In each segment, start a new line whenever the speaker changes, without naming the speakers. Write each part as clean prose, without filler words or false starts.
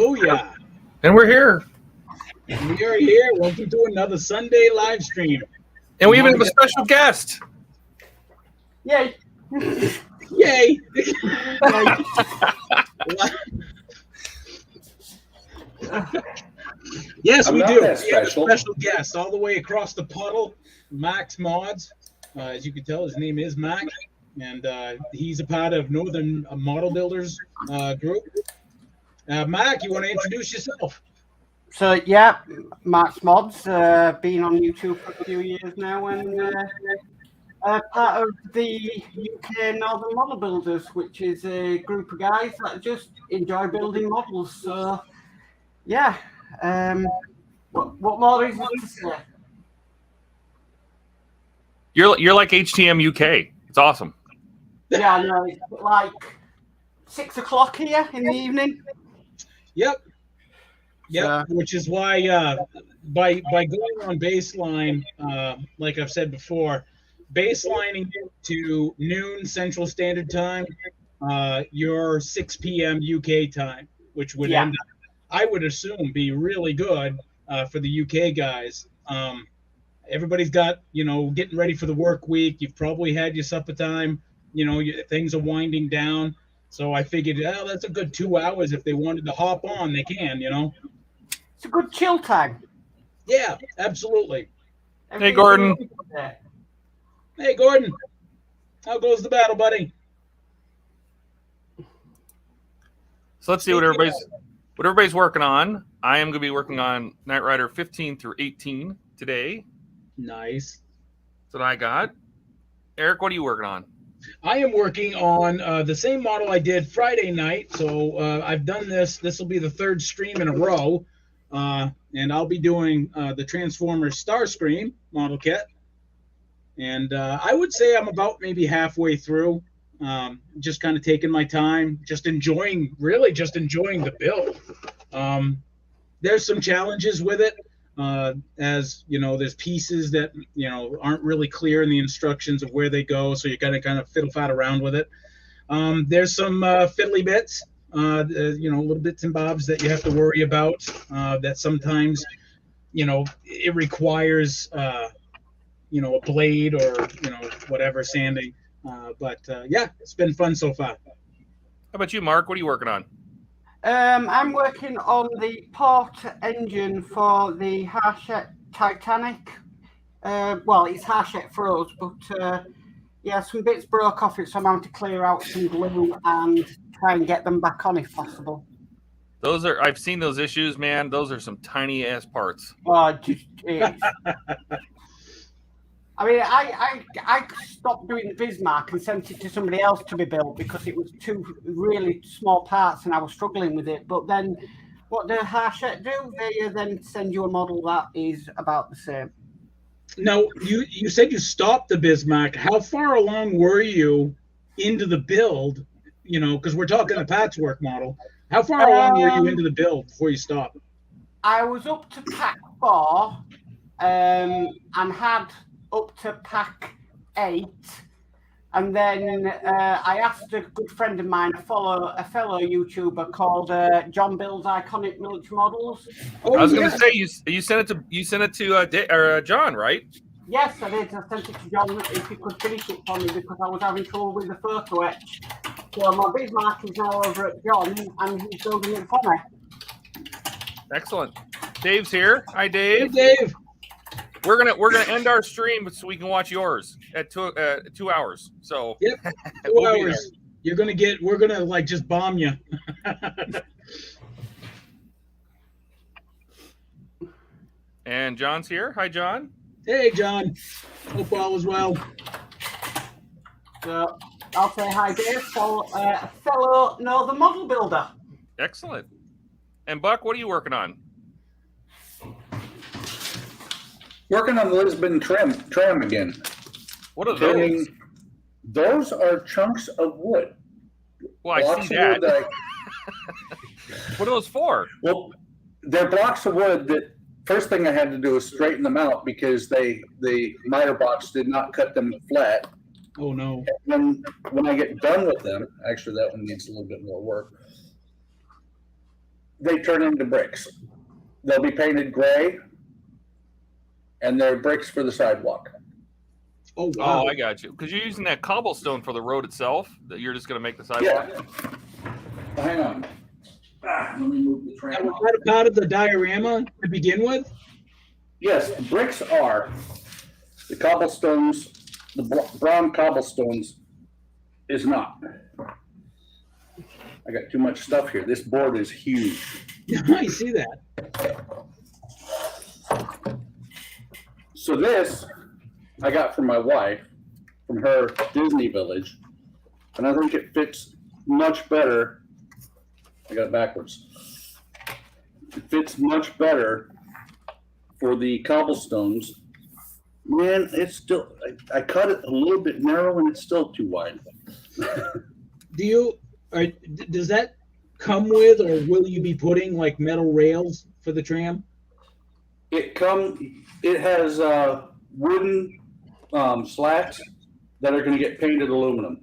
Oh, yeah.
And we're here.
We are here. Welcome to another Sunday live stream.
And we even have a special guest.
Yay.
Yay. Yes, we do. We have a special guest all the way across the puddle, Max Mods. As you can tell, his name is Max, and he's a part of Northern Model Builders group. Mac, you want to introduce yourself?
So, yeah, Max Mods, been on YouTube for a few years now, and part of the UK Northern Model Builders, which is a group of guys that just enjoy building models. So, yeah, what more is there to say?
You're like HTM UK. It's awesome.
Yeah, I know. It's like 6 o'clock here in the evening.
Yep. Yep. Which is why by going on baseline, like I've said before, baselining to noon Central Standard Time, your 6 p.m. UK time, which would end up, I would assume, be really good for the UK guys. Everybody's got, getting ready for the work week. You've probably had your supper time. Things are winding down. So I figured, that's a good 2 hours. If they wanted to hop on, they can,
It's a good chill time.
Yeah, absolutely.
Hey, Gordon.
Hey, Gordon. How goes the battle, buddy?
So let's see what everybody's working on. I am going to be working on Knight Rider 15 through 18 today.
Nice.
That's what I got. Eric, what are you working on?
I am working on the same model I did Friday night. So I've done this. This will be the third stream in a row. And I'll be doing the Transformers Starscream model kit. And I would say I'm about maybe halfway through. Just kind of taking my time, just enjoying the build. There's some challenges with it. As there's pieces that aren't really clear in the instructions of where they go, so you gotta kind of fiddle-fat around with it. There's some fiddly bits, little bits and bobs that you have to worry about. That sometimes, it requires, a blade or whatever sanding. But it's been fun so far.
How about you, Mark? What are you working on?
I'm working on the port engine for the Hachette Titanic. Well, it's Hachette for us, but some bits broke off it, so I'm having to clear out some glue and try and get them back on if possible.
I've seen those issues, man. Those are some tiny ass parts.
Oh, I mean, I stopped doing the Bismarck and sent it to somebody else to be built because it was two really small parts and I was struggling with it. But then what the Hachette do, they then send you a model that is about the same.
Now, you said you stopped the Bismarck. How far along were you into the build? Because we're talking a patchwork model. How far along were you into the build before you stopped?
I was up to pack 4 and had up to pack 8, and then I asked a good friend of mine, a fellow YouTuber called John Builds Iconic Military Models.
I was going to say you sent it to John, right?
Yes, I did. I sent it to John if he could finish it for me because I was having trouble with the photo etch. So my Bismarck is now over at John, and he's building it for me.
Excellent. Dave's here. Hi, Dave.
Hey, Dave.
We're gonna end our stream so we can watch yours at 2 hours. So
yep, 2 hours. We're gonna just bomb you.
And John's here. Hi, John.
Hey, John. Hope all is well.
So I'll say hi, Dave, a fellow Northern Model Builder.
Excellent. And Buck, what are you working on?
Working on Lisbon tram again.
What are those?
Those are chunks of wood.
Well, I see that. What are those for?
Well, they're blocks of wood that first thing I had to do was straighten them out because the miter box did not cut them flat.
Oh, no.
And then when I get done with them, actually that one needs a little bit more work. they turn into bricks. They'll be painted gray, and they're bricks for the sidewalk.
Oh, wow.
Oh, I got you. Because you're using that cobblestone for the road itself. That you're just going to make the sidewalk.
Yeah. Hang on. Let me move the tram.
Was that part of the diorama to begin with?
Yes, the bricks are the cobblestones. The brown cobblestones is not. I got too much stuff here. This board is huge.
I see that.
So this I got from my wife, from her Disney Village, and I think it fits much better. I got it backwards. It fits much better for the cobblestones. Man, it's still, I cut it a little bit narrow and it's still too wide.
Does that come with, or will you be putting like metal rails for the tram?
It has wooden slats that are going to get painted aluminum.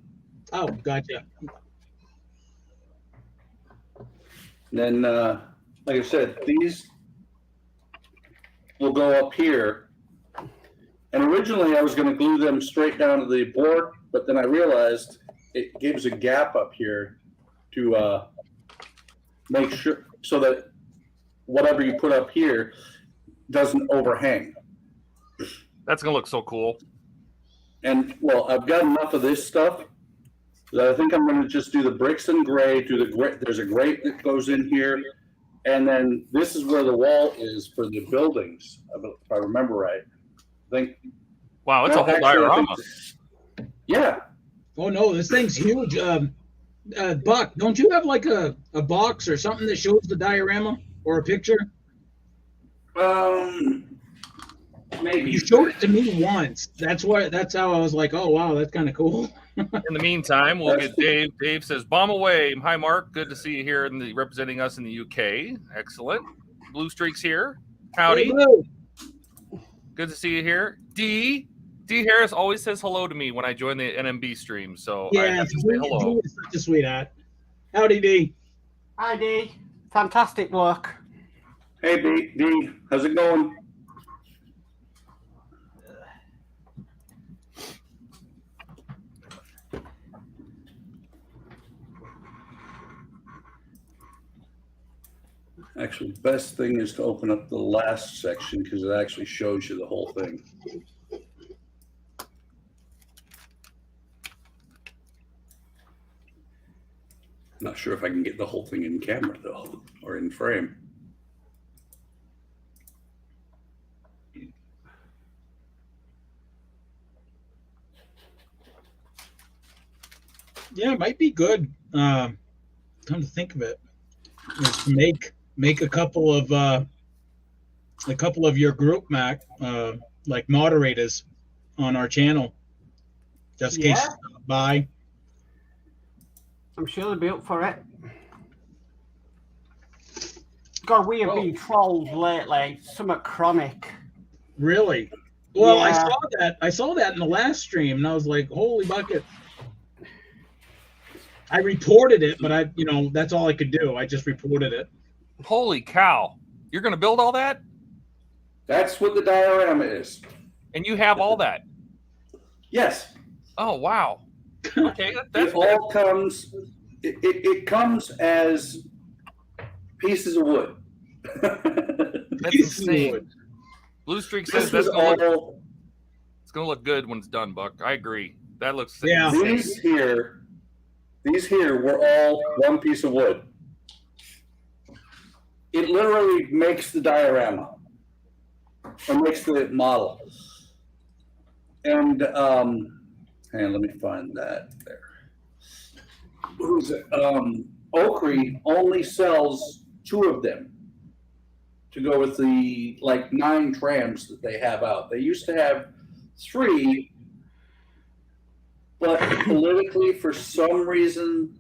Oh, gotcha.
And then, like I said, these will go up here. And originally I was going to glue them straight down to the board, but then I realized it gives a gap up here to make sure so that whatever you put up here doesn't overhang.
That's going to look so cool.
And well, I've got enough of this stuff that I think I'm going to just do the bricks in gray. There's a grate that goes in here, and then this is where the wall is for the buildings, if I remember right. I think.
Wow, it's a whole diorama.
Yeah.
Oh no, this thing's huge. Buck, don't you have like a box or something that shows the diorama or a picture?
Maybe.
You showed it to me once. That's how I was like, oh wow, that's kind of cool.
In the meantime, we'll get Dave. Dave says, "Bomb away." Hi, Mark. Good to see you here representing us in the UK. Excellent. Blue Streak's here. Howdy.
Hello.
Good to see you here. D Harris always says hello to me when I join the NMB stream, so I
Yeah,
have to say hello.
D is such a sweetheart. Howdy, D.
Hi, D. Fantastic work.
Hey, D. How's it going? Actually, the best thing is to open up the last section because it actually shows you the whole thing. Not sure if I can get the whole thing in camera though, or in frame.
Yeah, it might be good. Come to think of it, is to make a couple of your group, Mac, like moderators on our channel, just in case you stop by.
I'm sure they'll be up for it. God, we have been trolled lately. Somewhat chronic.
Really? Well,
Yeah.
I saw that in the last stream, and I was like, holy bucket. I reported it, but that's all I could do. I just reported it.
Holy cow! You're going to build all that,
That's what the diorama is.
and you have all that.
Yes.
Oh wow! Okay, that's
It all comes. It comes as pieces of wood.
that's
Pieces of
insane.
wood.
Blue Streak says
This was
it's going
all.
to look good when it's done, Buck. I agree. That looks
Yeah.
insane.
These here were all one piece of wood. It literally makes the diorama, or makes the model. And hang on, let me find that there. Who's it? Oakry only sells 2 of them to go with the 9 trams that they have out. They used to have 3, but politically, for some reason,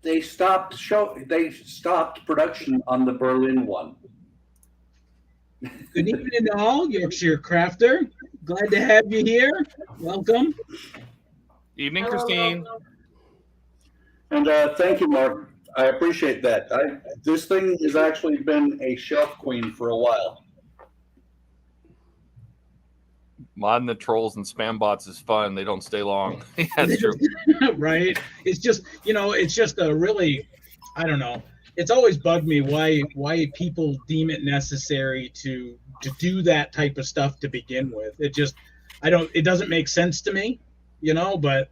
they stopped production on the Berlin one.
Good evening to all, Yorkshire Crafter. Glad to have you here. Welcome.
Evening, Christine.
And thank you, Mark. I appreciate that. This thing has actually been a shelf queen for a while.
Modding the trolls and spam bots is fun. They don't stay long. Yeah, that's true.
Right? It's just, it's just a really, I don't know. It's always bugged me why people deem it necessary to do that type of stuff to begin with. It doesn't make sense to me, but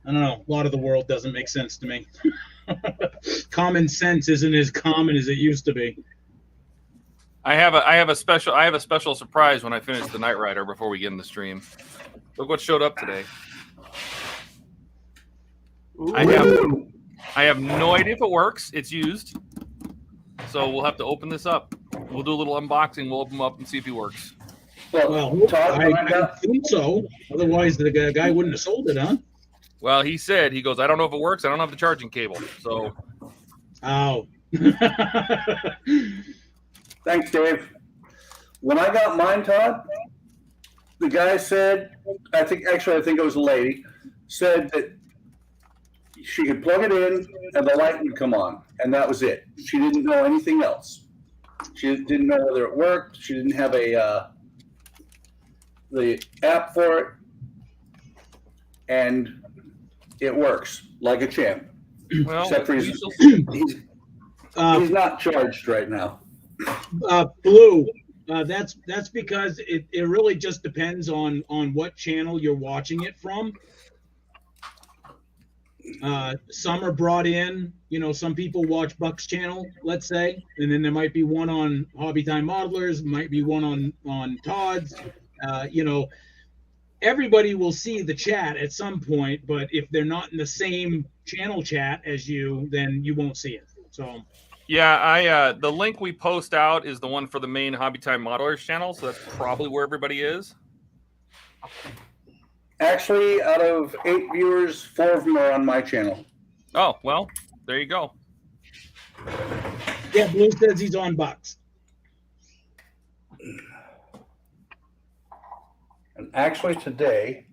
I don't know. A lot of the world doesn't make sense to me. Common sense isn't as common as it used to be.
I have a special surprise when I finish the Knight Rider before we get in the stream. Look what showed up today. I have no idea if it works. It's used. So we'll have to open this up. We'll do a little unboxing. We'll open them up and see if he works.
Well, Todd,
I think so. Otherwise, the guy wouldn't have sold it, huh?
Well, he goes, I don't know if it works. I don't have the charging cable. So.
Oh.
Thanks, Dave. When I got mine, Todd, the guy said, I think it was a lady, said that she could plug it in and the light would come on, and that was it. She didn't know anything else. She didn't know whether it worked. She didn't have the app for it, and it works like a champ.
Well,
except for he's not charged right now.
Blue. That's because it really just depends on what channel you're watching it from. Some are brought in, some people watch Buck's channel, let's say, and then there might be one on Hobby Time Modelers, might be one on Todd's. Everybody will see the chat at some point, but if they're not in the same channel chat as you, then you won't see it. So.
Yeah, the link we post out is the one for the main Hobby Time Modelers channel, so that's probably where everybody is.
Actually, out of 8 viewers, 4 of them are on my channel.
Oh, well, there you go.
Yeah, Blue says he's on Bucks.
And actually today,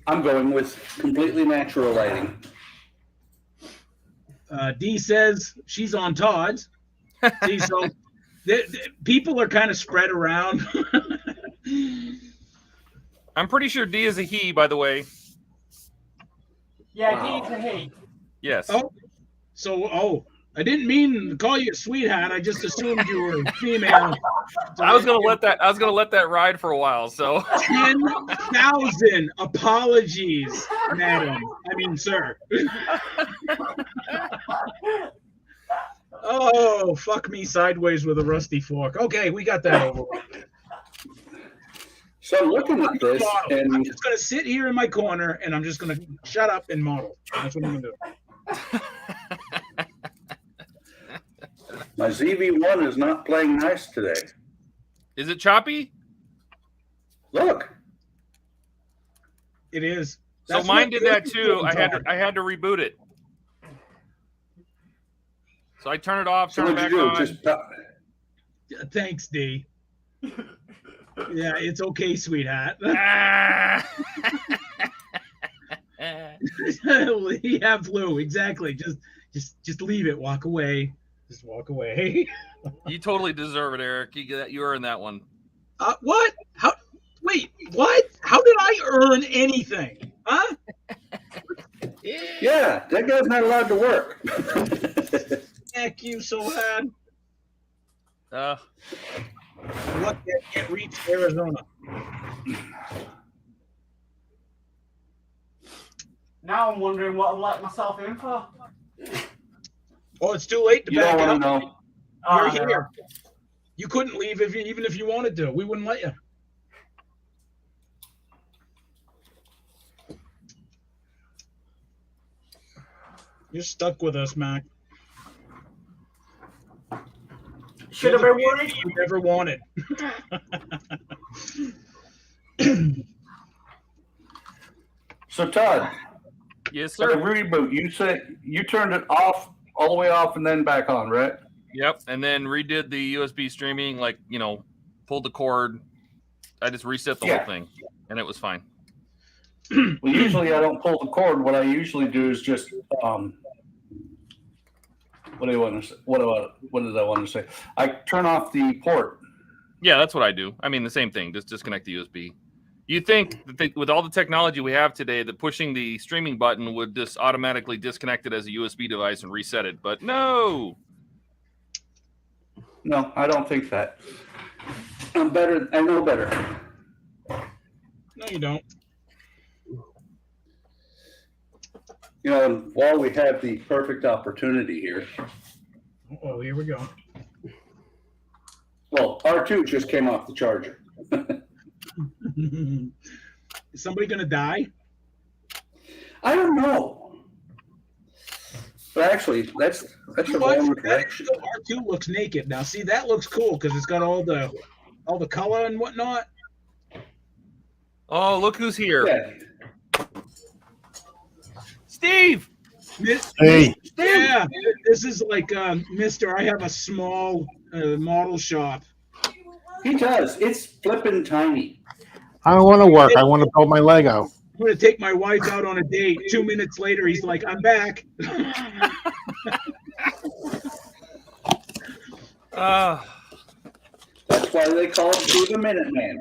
I'm going with completely natural lighting.
D says she's on Todd's. See, so people are kind of spread around.
I'm pretty sure D is a he, by the way.
Yeah, D is a he.
Yes.
Oh, I didn't mean to call you a sweetheart. I just assumed you were female. So
I was gonna let that ride for a while. So
10,000 apologies, madam. I mean, sir. Oh, fuck me sideways with a rusty fork. Okay, we got that over with.
So I'm looking at this, and
I'm just gonna sit here in my corner, and I'm just gonna shut up and model. That's what I'm gonna do.
my ZV-1 is not playing nice today.
Is it
Look.
It is.
So mine did that too. I had to reboot it. So I turn it off, turn it back on.
Thanks, D. Yeah, it's okay, sweetheart. Yeah, Blue, exactly. Just leave it. Walk away. Just walk away.
You totally deserve it, Eric. You earned that one.
What? How? Wait, what? How did I earn anything? Huh?
Yeah, that guy's not allowed to work.
Heck you so bad. Luck that can't reach Arizona.
Now I'm wondering what I've let myself in for.
Oh, it's too late to
You
back
don't
up.
want to know.
You're here. You couldn't leave even if you wanted to. We wouldn't let you. You're stuck with us, Mac.
Should have been worried.
You never wanted.
So Todd,
Yes,
for the
sir.
reboot, you said you turned it off, all the way off, and then back on, right?
Yep. And then redid the USB streaming, pulled the cord. I just reset the whole thing, and it was fine.
Well, usually I don't pull the cord. What I usually do is just What do you want to say? What did I want to say? I turn off the port.
Yeah, that's what I do. I mean, the same thing. Just disconnect the USB. You think that with all the technology we have today, that pushing the streaming button would just automatically disconnect it as a USB device and reset it, but no.
No, I don't think that. I'm better. I know better.
No, you don't.
You know, while we have the perfect opportunity here.
Oh, here we go.
Well, R2 just came off the charger.
Is somebody going to die?
I don't know. But actually, that's a wrong direction.
R2 looks naked. Now, see, that looks cool because it's got all the color and whatnot.
Oh, look who's here.
Yeah.
Steve!
Hey.
Yeah, this is like Mr. I have a small model shop.
He does. It's flipping tiny.
I don't want to work. I want to build my Lego.
I'm going to take my wife out on a date. 2 minutes later, he's like, I'm back.
That's why they call it Steve the Minuteman.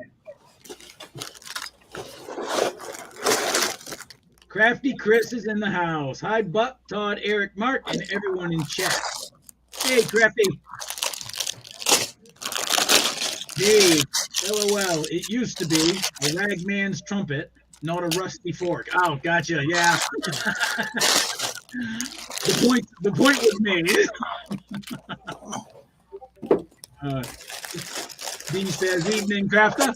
Crafty Chris is in the house. Hi, Buck, Todd, Eric, Mark, and everyone in chat. Hey, Crafty. Dave, LOL. It used to be a ragman's trumpet, not a rusty fork. Oh, gotcha. Yeah. The point was made. Dean says, evening, Crafter.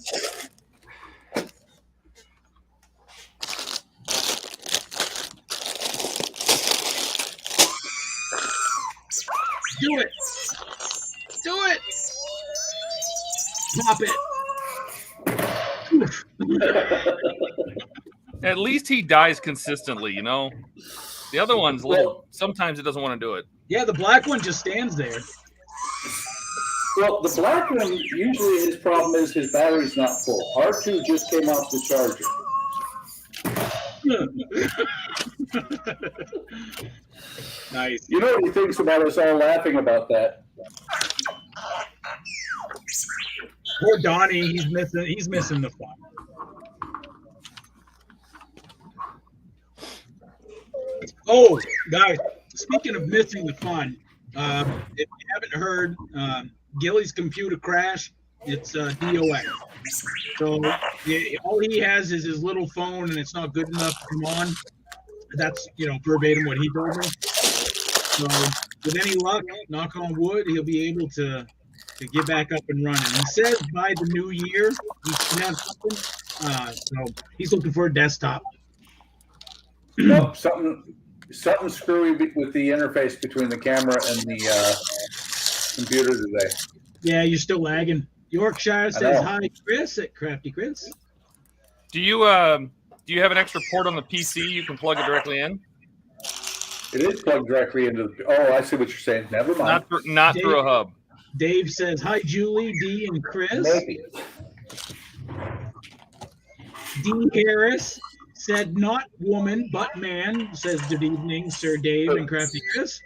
Do it. Do it. Pop it.
At least he dies consistently, you know? The other one's a little, sometimes it doesn't want to do it.
Yeah, the black one just stands there.
Well, the black one, usually his problem is his battery's not full. R2 just came off the charger.
Nice.
You know what he thinks about us all laughing about that?
Poor Donnie, he's missing the fun. Oh, guys, speaking of missing the fun, if you haven't heard, Gilly's computer crashed. It's DOX. So all he has is his little phone, and it's not good enough to come on. That's, verbatim what he told me. So with any luck, knock on wood, he'll be able to get back up and running. He says by the new year he can have something. So he's looking for a desktop.
Nope, something screwy with the interface between the camera and the computer today.
Yeah, you're still lagging. Yorkshire says hi, Chris at Crafty Chris.
Do you have an extra port on the PC you can plug it directly in?
It is plugged directly into the. Oh, I see what you're saying. Never mind.
Not through a hub.
Dave says hi, Julie, D, and Chris.
Maybe.
D. Harris said not woman but man. Says good evening, Sir Dave and Crafty Chris.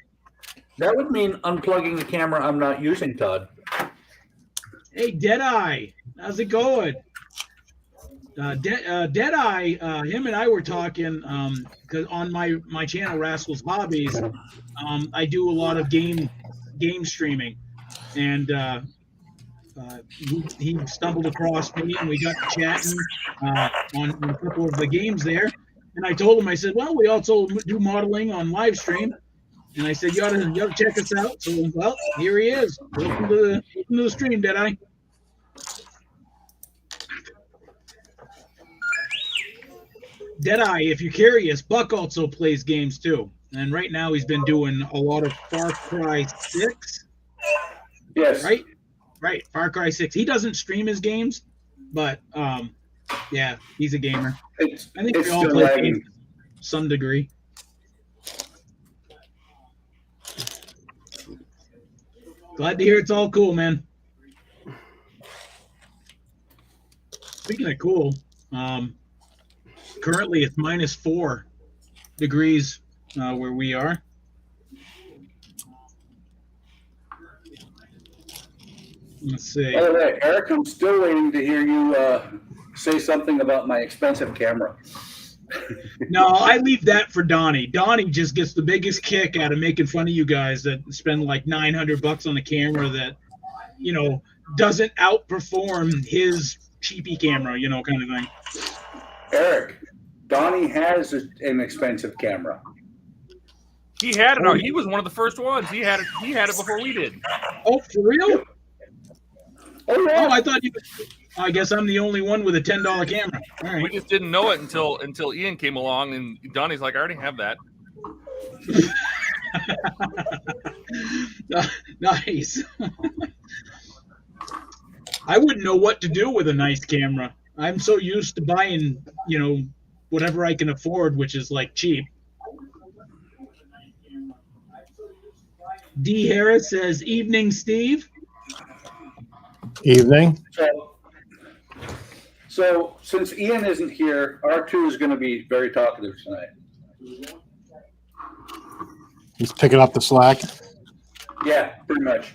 That would mean unplugging the camera I'm not using, Todd.
Hey, Deadeye, how's it going? Deadeye, him and I were talking because on my channel, RASCAL'S Hobbies, I do a lot of game streaming, and he stumbled across me, and we got chatting on a couple of the games there. And I told him, I said, well, we also do modeling on Livestream. And I said, you ought to check us out. So, well, here he is. Welcome to the stream, Deadeye. Deadeye, if you're curious, Buck also plays games too. And right now he's been doing a lot of Far Cry 6.
Yes.
Right. Far Cry 6. He doesn't stream his games, but yeah, he's a gamer. I think we all play games to some degree. Glad to hear it's all cool, man. Speaking of cool, currently it's -4 degrees where we are. Let's see.
By the way, Eric, I'm still waiting to hear you say something about my expensive camera.
No, I leave that for Donnie. Donnie just gets the biggest kick out of making fun of you guys that spend like $900 on a camera that, you know, doesn't outperform his cheapy camera, you know, kind of thing.
Eric, Donnie has an expensive camera.
He had it. He was one of the first ones. He had it. He had it before we did.
Oh, for real?
Oh, yeah.
Oh, I thought you. I guess I'm the only one with a $10 camera. All
We
right.
just didn't know it until Ian came along, and Donnie's like, I already have that.
Nice. I wouldn't know what to do with a nice camera. I'm so used to buying, you know, whatever I can afford, which is like cheap. D. Harris says, "Evening, Steve."
Evening.
So since Ian isn't here, R2 is going to be very talkative tonight.
He's picking up the slack.
Yeah, pretty much.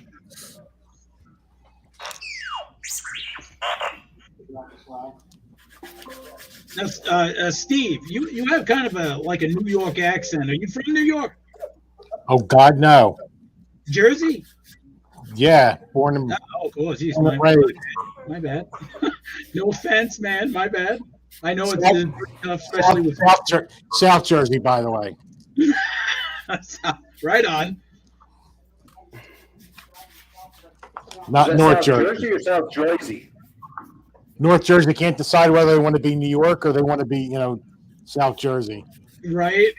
Now, Steve, you have kind of a New York accent. Are you from New York?
Oh God, no.
Jersey?
Yeah, born in.
Oh, cool. Geez,
born and raised.
my bad. No offense, man. My bad. I know it's tough,
South,
especially with
South Jersey, by the way.
right on.
Not
Is that
North
South
Jersey.
or South Jersey?
North Jersey can't decide whether they want to be New York or they want to be, you know, South Jersey.
Right.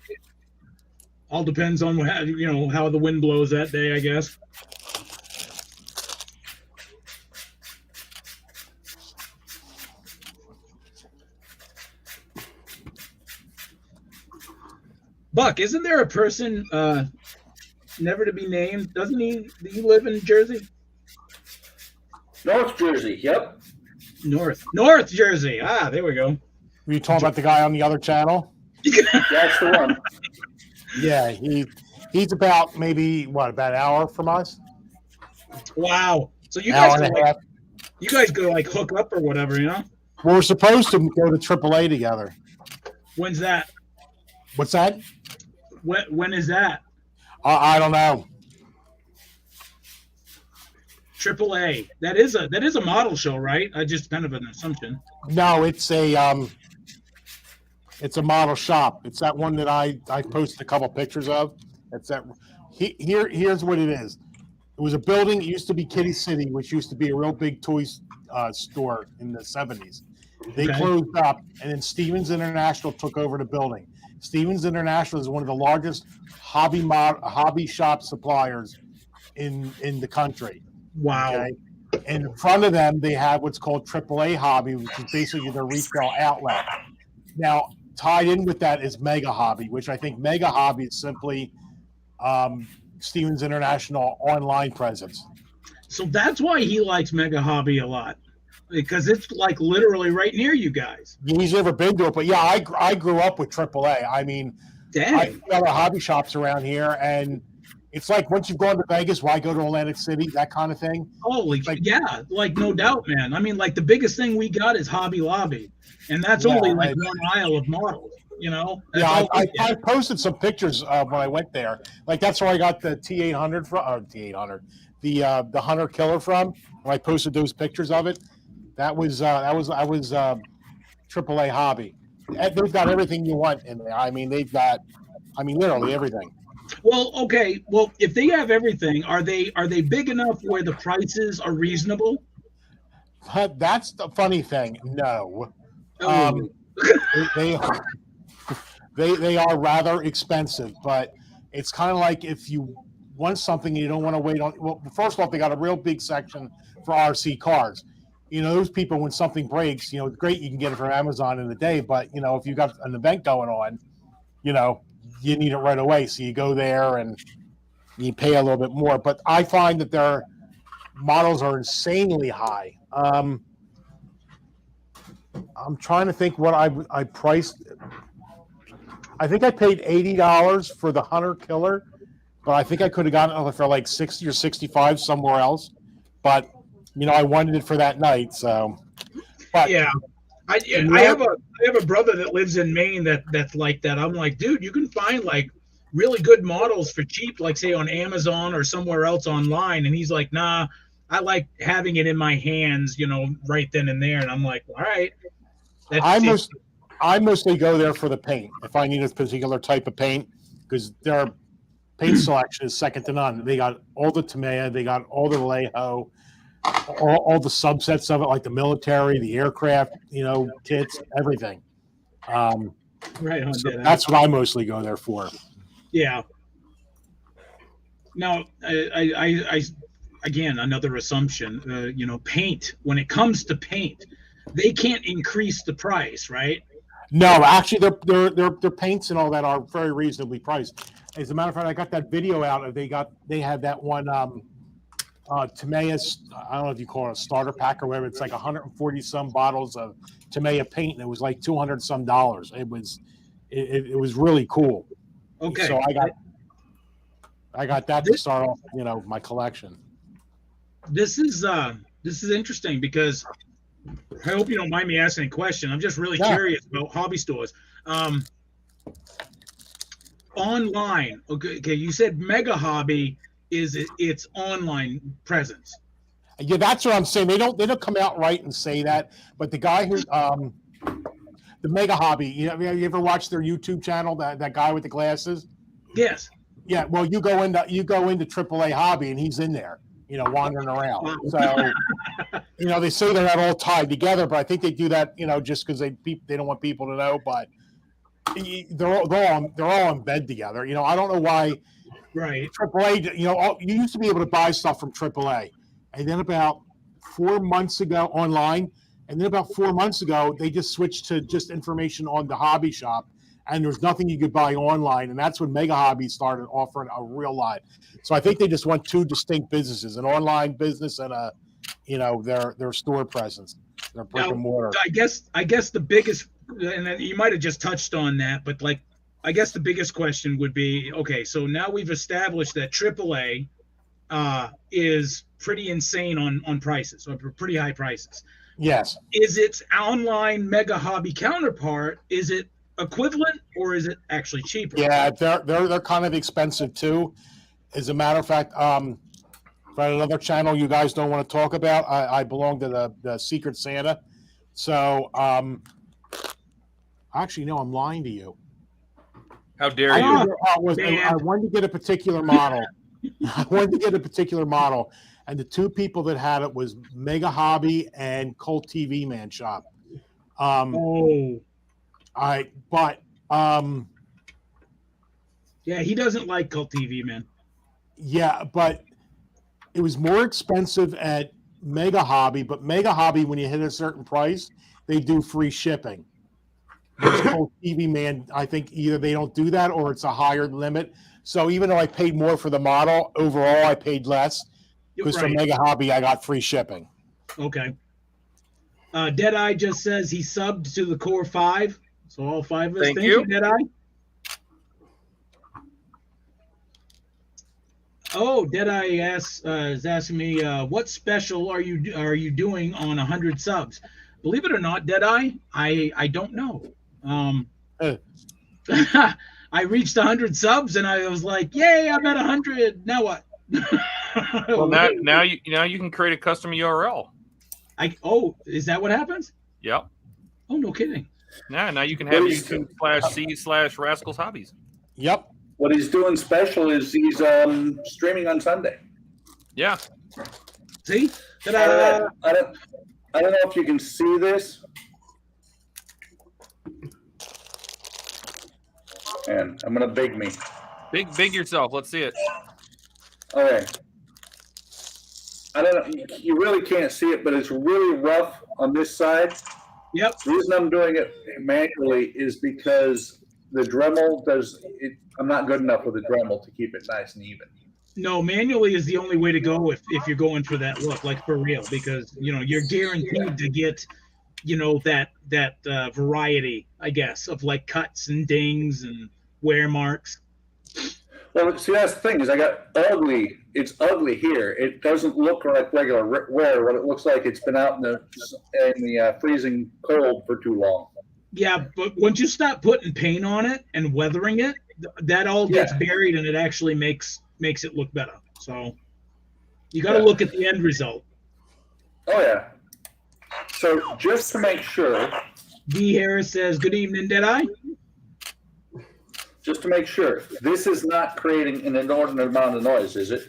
All depends on how the wind blows that day, I guess. Buck, isn't there a person never to be named? Doesn't he? Do you live in Jersey?
North Jersey, yep.
North Jersey. Ah, there we go.
Were you talking about the guy on the other channel?
That's the one.
Yeah, he's about maybe about an hour from us.
Wow. So you
Hour
guys
and a half.
go like hook up or whatever, you know?
We're supposed to go to AAA together.
When's that?
What's that?
When is that?
I don't know.
AAA. That is a model show, right? I just kind of an assumption.
No, it's a model shop. It's that one that I posted a couple pictures of. It's that. Here's what it is. It was a building. It used to be Kitty City, which used to be a real big toys store in the 70s. They closed up, and then Stevens International took over the building. Stevens International is one of the largest hobby shop suppliers in the country.
Wow.
Okay? And in front of them, they have what's called AAA Hobby, which is basically their retail outlet. Now, tied in with that is Mega Hobby, which I think Mega Hobby is simply Stevens International online presence.
So that's why he likes Mega Hobby a lot, because it's like literally right near you guys.
He's never been to it, but yeah, I grew up with AAA. I mean,
Dang.
I got a hobby shops around here, and it's like once you've gone to Vegas, why go to Atlantic City? That kind of thing.
Holy, yeah, like no doubt, man. I mean, like the biggest thing we got is Hobby Lobby, and that's only like one aisle of models. You know. That's
I posted some pictures when I went there. Like that's where I got the T800 from, or T800, the Hunter Killer from. When I posted those pictures of it, that was AAA Hobby. They've got everything you want in there. I mean, they've got, literally everything.
Well, okay. Well, if they have everything, are they big enough where the prices are reasonable?
That's the funny thing. No, they are rather expensive, but it's kind of like if you want something and you don't want to wait on. Well, first off, they got a real big section for RC cars. You know, those people, when something breaks, you know, great, you can get it from Amazon in a day. But, you know, if you've got an event going on, you know, you need it right away. So you go there and you pay a little bit more. But I find that their models are insanely high. I'm trying to think what I priced. I think I paid $80 for the Hunter Killer, but I think I could have gotten it for like 60 or 65 somewhere else. But I wanted it for that night. So, but
Yeah. I have a brother that lives in Maine that's like that. I'm like, dude, you can find like really good models for cheap, like say on Amazon or somewhere else online. And he's like, nah, I like having it in my hands, right then and there. And I'm like, all right.
I mostly go there for the paint if I need a particular type of paint, because their paint selection is second to none. They got all the Tamiya, they got all the Vallejo, all the subsets of it, like the military, the aircraft, kits, everything.
Right on.
So that's what I mostly go there for.
Yeah. Now, I again, another assumption. Paint. When it comes to paint, they can't increase the price, right?
No, actually, their paints and all that are very reasonably priced. As a matter of fact, I got that video out. They had that one Tamiya. I don't know if you call it a starter pack or whatever. It's like 140 some bottles of Tamiya paint, and it was like $200 some. It was really cool.
Okay.
So I got that to start off, my collection.
This is interesting because I hope you don't mind me asking a question. I'm just really curious about hobby stores. Online, okay. You said Mega Hobby is its online presence.
Yeah, that's what I'm saying. They don't come out right and say that, but the guy who the Mega Hobby, you ever watch their YouTube channel? That guy with the glasses.
Yes.
Yeah. Well, you go into AAA Hobby, and he's in there, wandering around.
Wow.
So, they say they're not all tied together, but I think they do that, just because they don't want people to know. But they're all in bed together. I don't know why.
Right.
AAA. You used to be able to buy stuff from AAA, and then about 4 months ago online. And then about 4 months ago, they just switched to just information on the hobby shop, and there's nothing you could buy online. And that's when Mega Hobby started offering a real lot. So I think they just want two distinct businesses: an online business and their store presence, their brick and mortar.
I guess the biggest, and you might have just touched on that, but I guess the biggest question would be, okay, so now we've established that AAA is pretty insane on prices, or pretty high prices.
Yes.
Is its online Mega Hobby counterpart, is it equivalent, or is it actually cheaper?
Yeah, they're kind of expensive too. As a matter of fact, for another channel you guys don't want to talk about, I belong to the Secret Santa. So actually, no, I'm lying to you.
How dare you?
I wanted to get a particular model. And the two people that had it was Mega Hobby and Colt TV Man Shop.
Yeah, he doesn't like Colt TV Man.
Yeah, but it was more expensive at Mega Hobby. But Mega Hobby, when you hit a certain price, they do free shipping. Colt TV Man, I think either they don't do that or it's a higher limit. So even though I paid more for the model, overall I paid less. Because for Mega Hobby, I got free shipping.
Okay. Deadeye just says he subbed to the Core 5. So all 5 of us. Thank you, Deadeye. Oh, Deadeye is asking me, what special are you doing on 100 subs? Believe it or not, Deadeye, I don't know. I reached 100 subs and I was like, yay, I'm at 100. Now what?
Well, now you can create a custom URL.
Is that what happens?
Yep.
Oh, no kidding.
Yeah, now you can have YouTube.com/C/RASCAL'S Hobbies.
Yep.
What he's doing special is he's streaming on Sunday.
Yeah.
See?
I don't know if you can see this. And I'm gonna big me.
Big yourself. Let's see it.
Okay. I don't know. You really can't see it, but it's really rough on this side.
Yep.
The reason I'm doing it manually is because the Dremel does it. I'm not good enough with the Dremel to keep it nice and even.
No, manually is the only way to go if you're going for that look, like for real, because you're guaranteed to get that variety, I guess, of like cuts and dings and wear marks.
Well, see, that's the thing is I got ugly. It's ugly here. It doesn't look like regular wear. What it looks like, it's been out in the freezing cold for too long.
Yeah, but once you stop putting paint on it and weathering it, that all gets buried and it actually makes it look better. So you got to look at the end result.
Oh yeah. So just to make sure,
D Harris says, "Good evening, Deadeye."
Just to make sure, this is not creating an inordinate amount of noise, is it?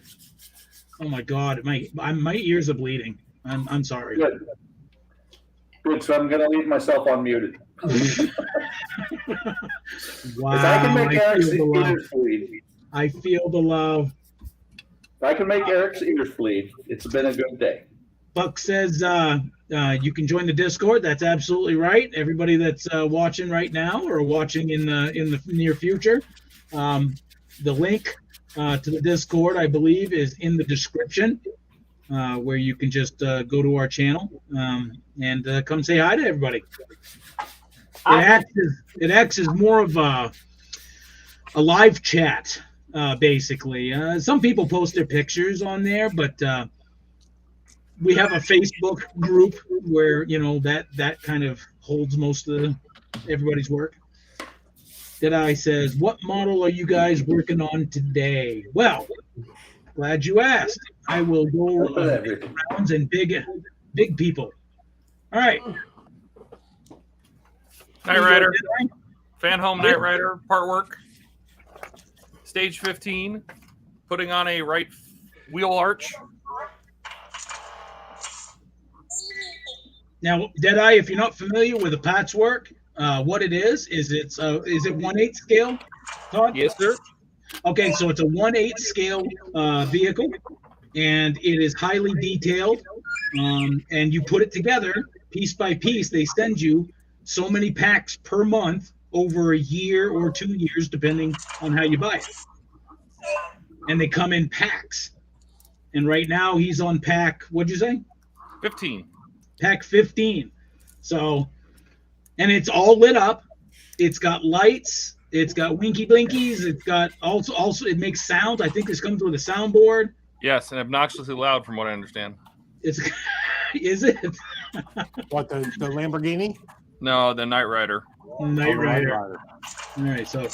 Oh my God, my ears are bleeding. I'm sorry.
Good. Good. So I'm going to leave myself unmuted.
Wow.
If I can make Eric's ears bleed.
I feel the love.
If I can make Eric's ears bleed, it's been a good day.
Buck says you can join the Discord. That's absolutely right. Everybody that's watching right now or watching in the near future, the link to the Discord, I believe, is in the description, where you can just go to our channel and come say hi to everybody. It acts as more of a live chat, basically. Some people post their pictures on there, but we have a Facebook group where, you know, that kind of holds most of everybody's work. Deadeye says, "What model are you guys working on today?" Well, glad you asked. I will go rounds and big people. All right.
Knight Rider, fan home Knight Rider, part work. Stage 15, putting on a right wheel arch.
Now, Deadeye, if you're not familiar with the patchwork, what it is it 1/8 scale, Todd?
Yes, sir.
Okay, so it's a 1/8 scale vehicle, and it is highly detailed. And you put it together piece by piece. They send you so many packs per month over a year or 2 years, depending on how you buy it. And they come in packs. And right now he's on pack, what'd you say?
15.
Pack 15. So, and it's all lit up. It's got lights. It's got winky blinkies. It's got also it makes sound. I think this comes with a soundboard.
Yes, and obnoxiously loud, from what I understand.
Is it?
What, the Lamborghini?
No, the Knight Rider.
Knight Rider. All right, so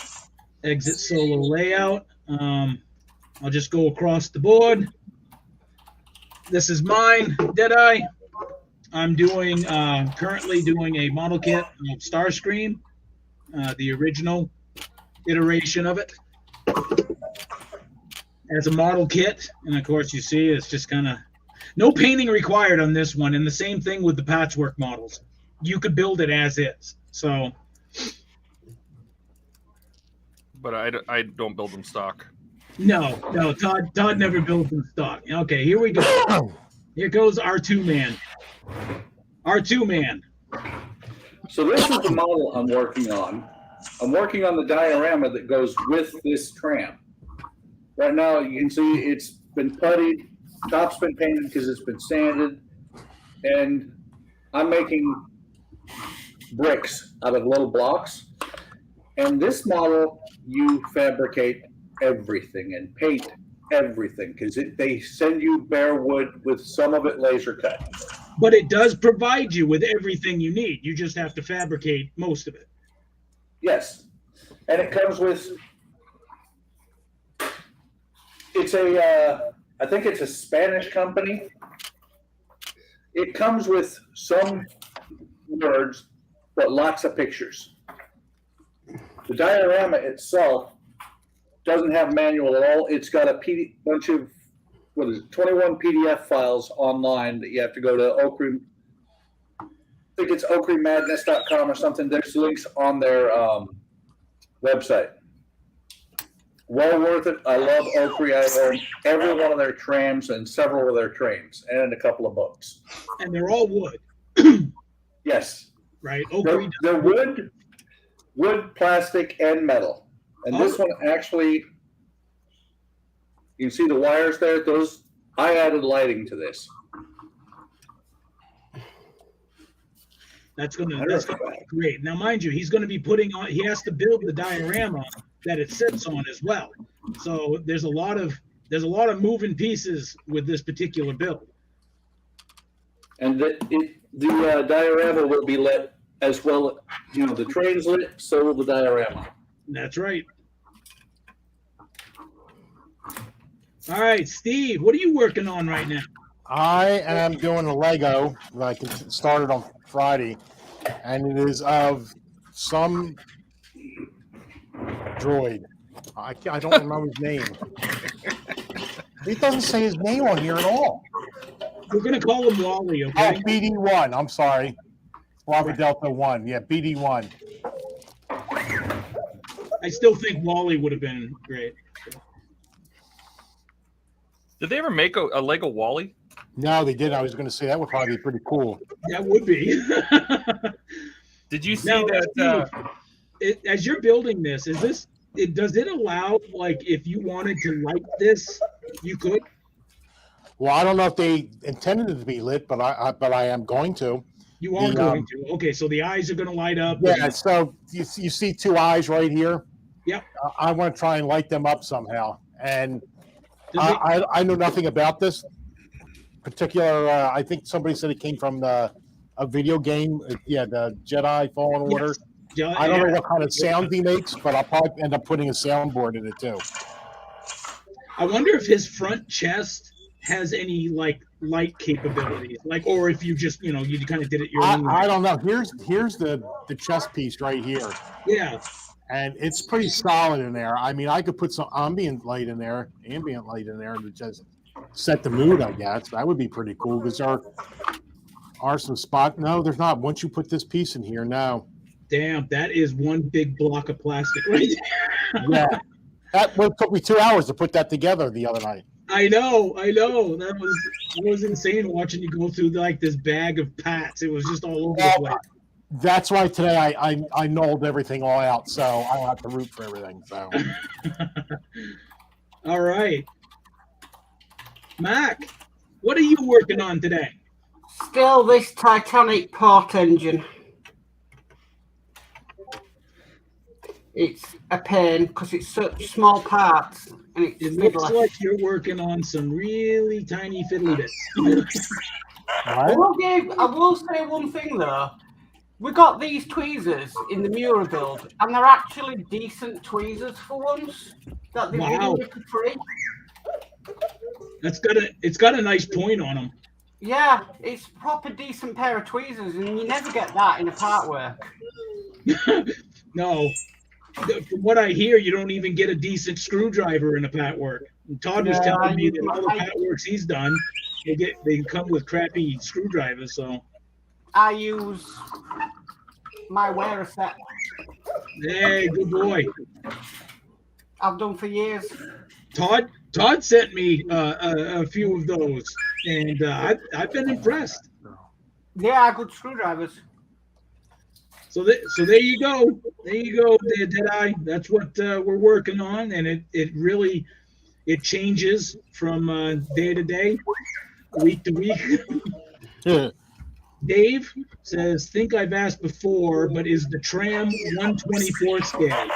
exit solo layout. I'll just go across the board. This is mine, Deadeye. I'm currently doing a model kit of Starscream, the original iteration of it, as a model kit. And of course, you see it's just kind of no painting required on this one. And the same thing with the patchwork models. You could build it as is. So,
but I don't build them stock.
No, Todd never builds in stock. Okay, here we go. Here goes R2 Man. R2 Man.
So this is the model I'm working on. I'm working on the diorama that goes with this tram. Right now, you can see it's been puttied, top's been painted because it's been sanded, and I'm making bricks out of little blocks. And this model, you fabricate everything and paint everything because they send you bare wood with some of it laser cut.
But it does provide you with everything you need. You just have to fabricate most of it.
Yes. And it comes with, I think it's a Spanish company. It comes with some words, but lots of pictures. The diorama itself doesn't have manual at all. It's got a bunch of 21 PDF files online that you have to go to I think it's oakremadness.com or something. There's links on their website. Well worth it. I love Oakley. I own every one of their trams and several of their trains and a couple of books.
And they're all wood.
Yes.
Right.
They're wood, plastic, and metal. And this one actually, you can see the wires there. I added lighting to this.
That's gonna be great. Now, mind you, he's going to be he has to build the diorama that it sits on as well. So there's a lot of moving pieces with this particular build.
And the diorama will be lit as well. You know, the train's lit, so will the diorama.
That's right. All right, Steve, what are you working on right now?
I am doing a Lego that I started on Friday, and it is of some droid. I don't remember his name. It doesn't say his name on here at all.
We're going to call him Wally, okay?
Oh, BD1. I'm sorry. Bravo Delta 1. Yeah, BD1.
I still think Wally would have been great.
Did they ever make a Lego Wally?
No, they didn't. I was going to say that would probably be pretty cool.
That would be.
Did you see
Now,
that?
Steve, as you're building this, does it allow, like, if you wanted to light this, you could?
Well, I don't know if they intended it to be lit, but I am going to.
You are going to. Okay, so the eyes are going to light up.
Yeah, so you see two eyes right here?
Yep.
I want to try and light them up somehow. And I know nothing about this particular. I think somebody said it came from a video game. Yeah, the Jedi Fallen Order.
Yes.
I don't know what kind of sound he makes, but I'll probably end up putting a soundboard in it too.
I wonder if his front chest has any like light capabilities, like, or if you just, you kind of did it your own way.
I don't know. Here's the chest piece right here.
Yeah.
And it's pretty solid in there. I mean, I could put some ambient light in there to just set the mood, I guess. That would be pretty cool because there are some spots. No, there's not. Once you put this piece in here, no.
Damn, that is one big block of plastic right there.
Yeah. That took me 2 hours to put that together the other night.
I know. That was insane watching you go through like this bag of pats. It was just all over the place.
That's why today I nulled everything all out, so I don't have to root for everything. So,
all right, Mac, what are you working on today?
Still this Titanic port engine. It's a pain because it's such small parts, and
it looks like you're working on some really tiny fiddly bits.
I will say one thing though. We got these tweezers in the Mura build, and they're actually decent tweezers for once. That they've given you for free.
It's got a nice point on them.
Yeah, it's a proper decent pair of tweezers, and you never get that in a part work.
No. From what I hear, you don't even get a decent screwdriver in a pat work. And Todd was telling me that all the pat works he's done, they come with crappy screwdrivers. So
I use my wearer set.
Hey, good boy.
I've done for years.
Todd sent me a few of those, and I've been impressed.
Yeah, good screwdrivers.
So there you go. There you go, Deadeye. That's what we're working on, and it really changes from day to day, week to week.
Yeah.
Dave says, think I've asked before, but is the tram 1/24 scale?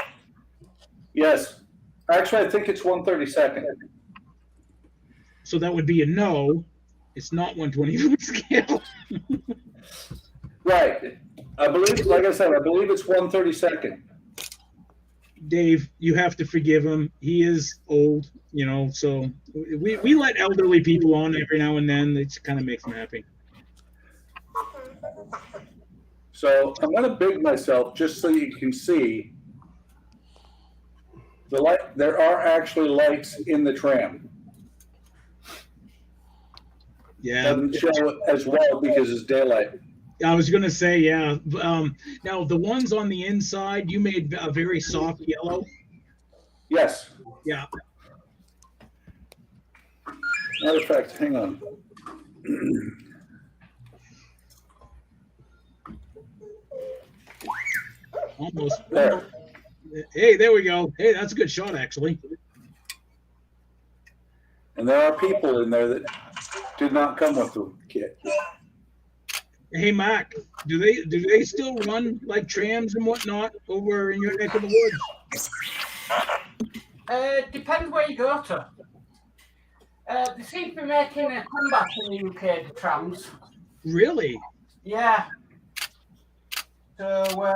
Yes. Actually, I think it's 1/32.
So that would be a no. It's not 1/24 scale.
Right. I believe, like I said, it's 1/32.
Dave, you have to forgive him. He is old, so we let elderly people on every now and then. It kind of makes them happy.
So I'm going to big myself just so you can see the light. There are actually lights in the tram.
Yeah.
Doesn't show as well because it's daylight.
I was going to say, yeah. Now, the ones on the inside, you made a very soft yellow.
Yes.
Yeah.
Matter of fact, hang on.
Almost.
There.
Hey, there we go. Hey, that's a good shot, actually.
And there are people in there that did not come with the kit.
Hey, Mac, do they still run like trams and whatnot over in your neck of the woods?
Depends where you go to. They seem to be making a comeback in the UK, the trams.
Really?
Yeah. So,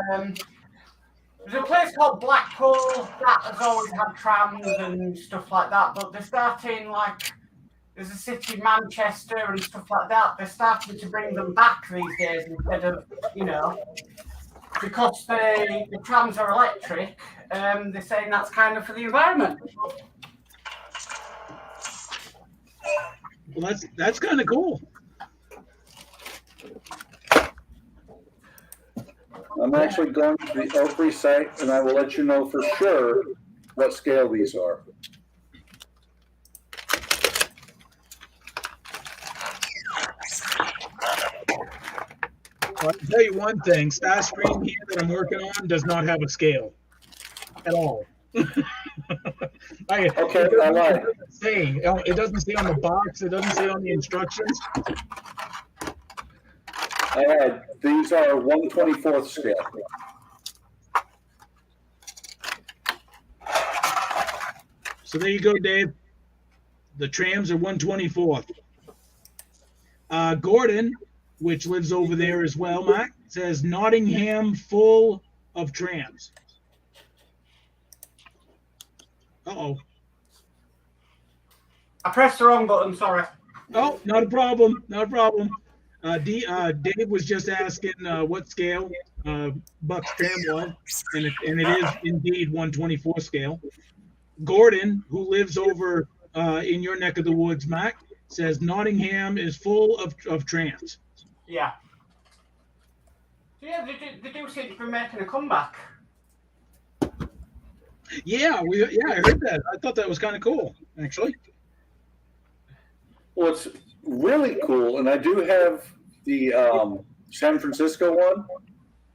there's a place called Blackpool that has always had trams and stuff like that, but they're starting, like, there's a city, Manchester and stuff like that. They're starting to bring them back these days instead of, you know, because the trams are electric. They're saying that's kind of for the environment.
Well, that's kind of cool.
I'm actually going to the Oakley site, and I will let you know for sure what scale these are.
Well, I can tell you one thing, Starscream here that I'm working on does not have a scale at all.
Okay, I lied.
It doesn't say on the box, it doesn't say on the instructions.
These are 1/24th scale.
So there you go, Dave. The trams are 1/24th. Gordon, which lives over there as well, Mac, says Nottingham full of trams. Uh-oh.
I pressed the wrong button, sorry.
Oh, not a problem. Not a problem. Dave was just asking what scale Buck's tram was, and it is indeed 1/24 scale. Gordon, who lives over in your neck of the woods, Mac, says Nottingham is full of trams.
Yeah. Yeah, they do seem to be making a comeback.
Yeah, I heard that. I thought that was kind of cool, actually.
Well, it's really cool, and I do have the San Francisco one.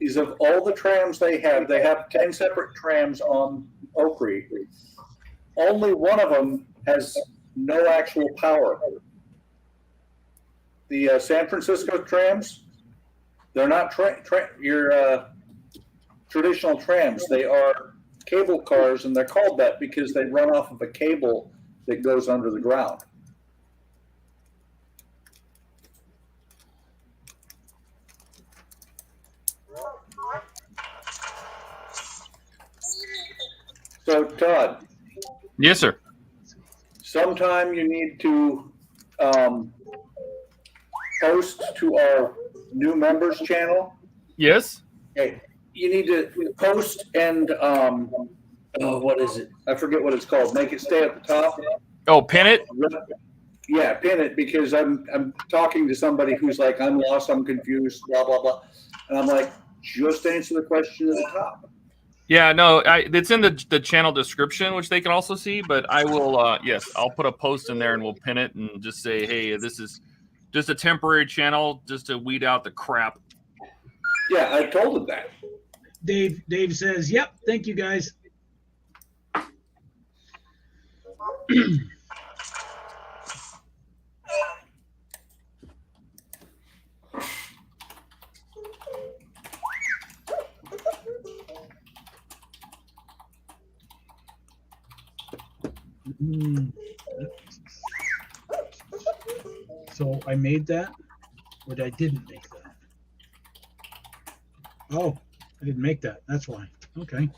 Is of all the trams they have 10 separate trams on Oakry. Only one of them has no actual power. The San Francisco trams, they're not your traditional trams. They are cable cars, and they're called that because they run off of a cable that goes under the ground. So, Todd.
Yes, sir.
Sometime you need to post to our new members channel.
Yes.
Okay. You need to post and what is it? I forget what it's called. Make it stay at the top.
Oh, pin it.
Yeah, pin it, because I'm talking to somebody who's like, I'm lost, I'm confused, blah blah blah, and I'm like, just answer the question at the top.
Yeah, no, it's in the channel description, which they can also see. But I will, yes, I'll put a post in there and we'll pin it and just say, hey, this is just a temporary channel, just to weed out the crap.
Yeah, I told him that.
Dave says, yep, thank you guys. So I made that, but I didn't make that. Oh, I didn't make that. That's why. Okay.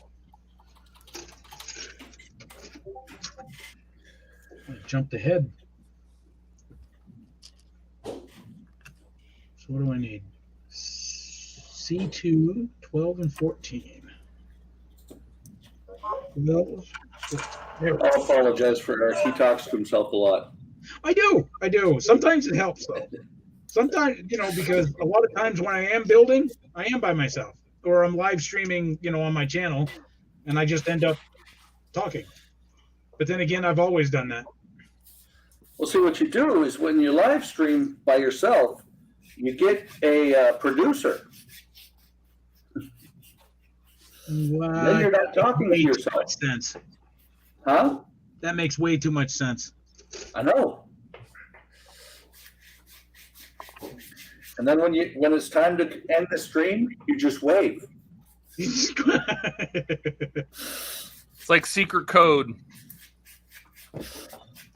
I jumped ahead. So what do I need? C2, 12, and 14. 12, 14.
I'll apologize for Eric. He talks to himself a lot.
I do. Sometimes it helps, though. Sometimes, because a lot of times when I am building, I am by myself, or I'm live streaming, on my channel, and I just end up talking. But then again, I've always done that.
Well, see, what you do is when you live stream by yourself, you get a producer. Then you're not talking to yourself.
Sense.
Huh?
That makes way too much sense.
I know. And then when it's time to end the stream, you just wave.
It's like secret code.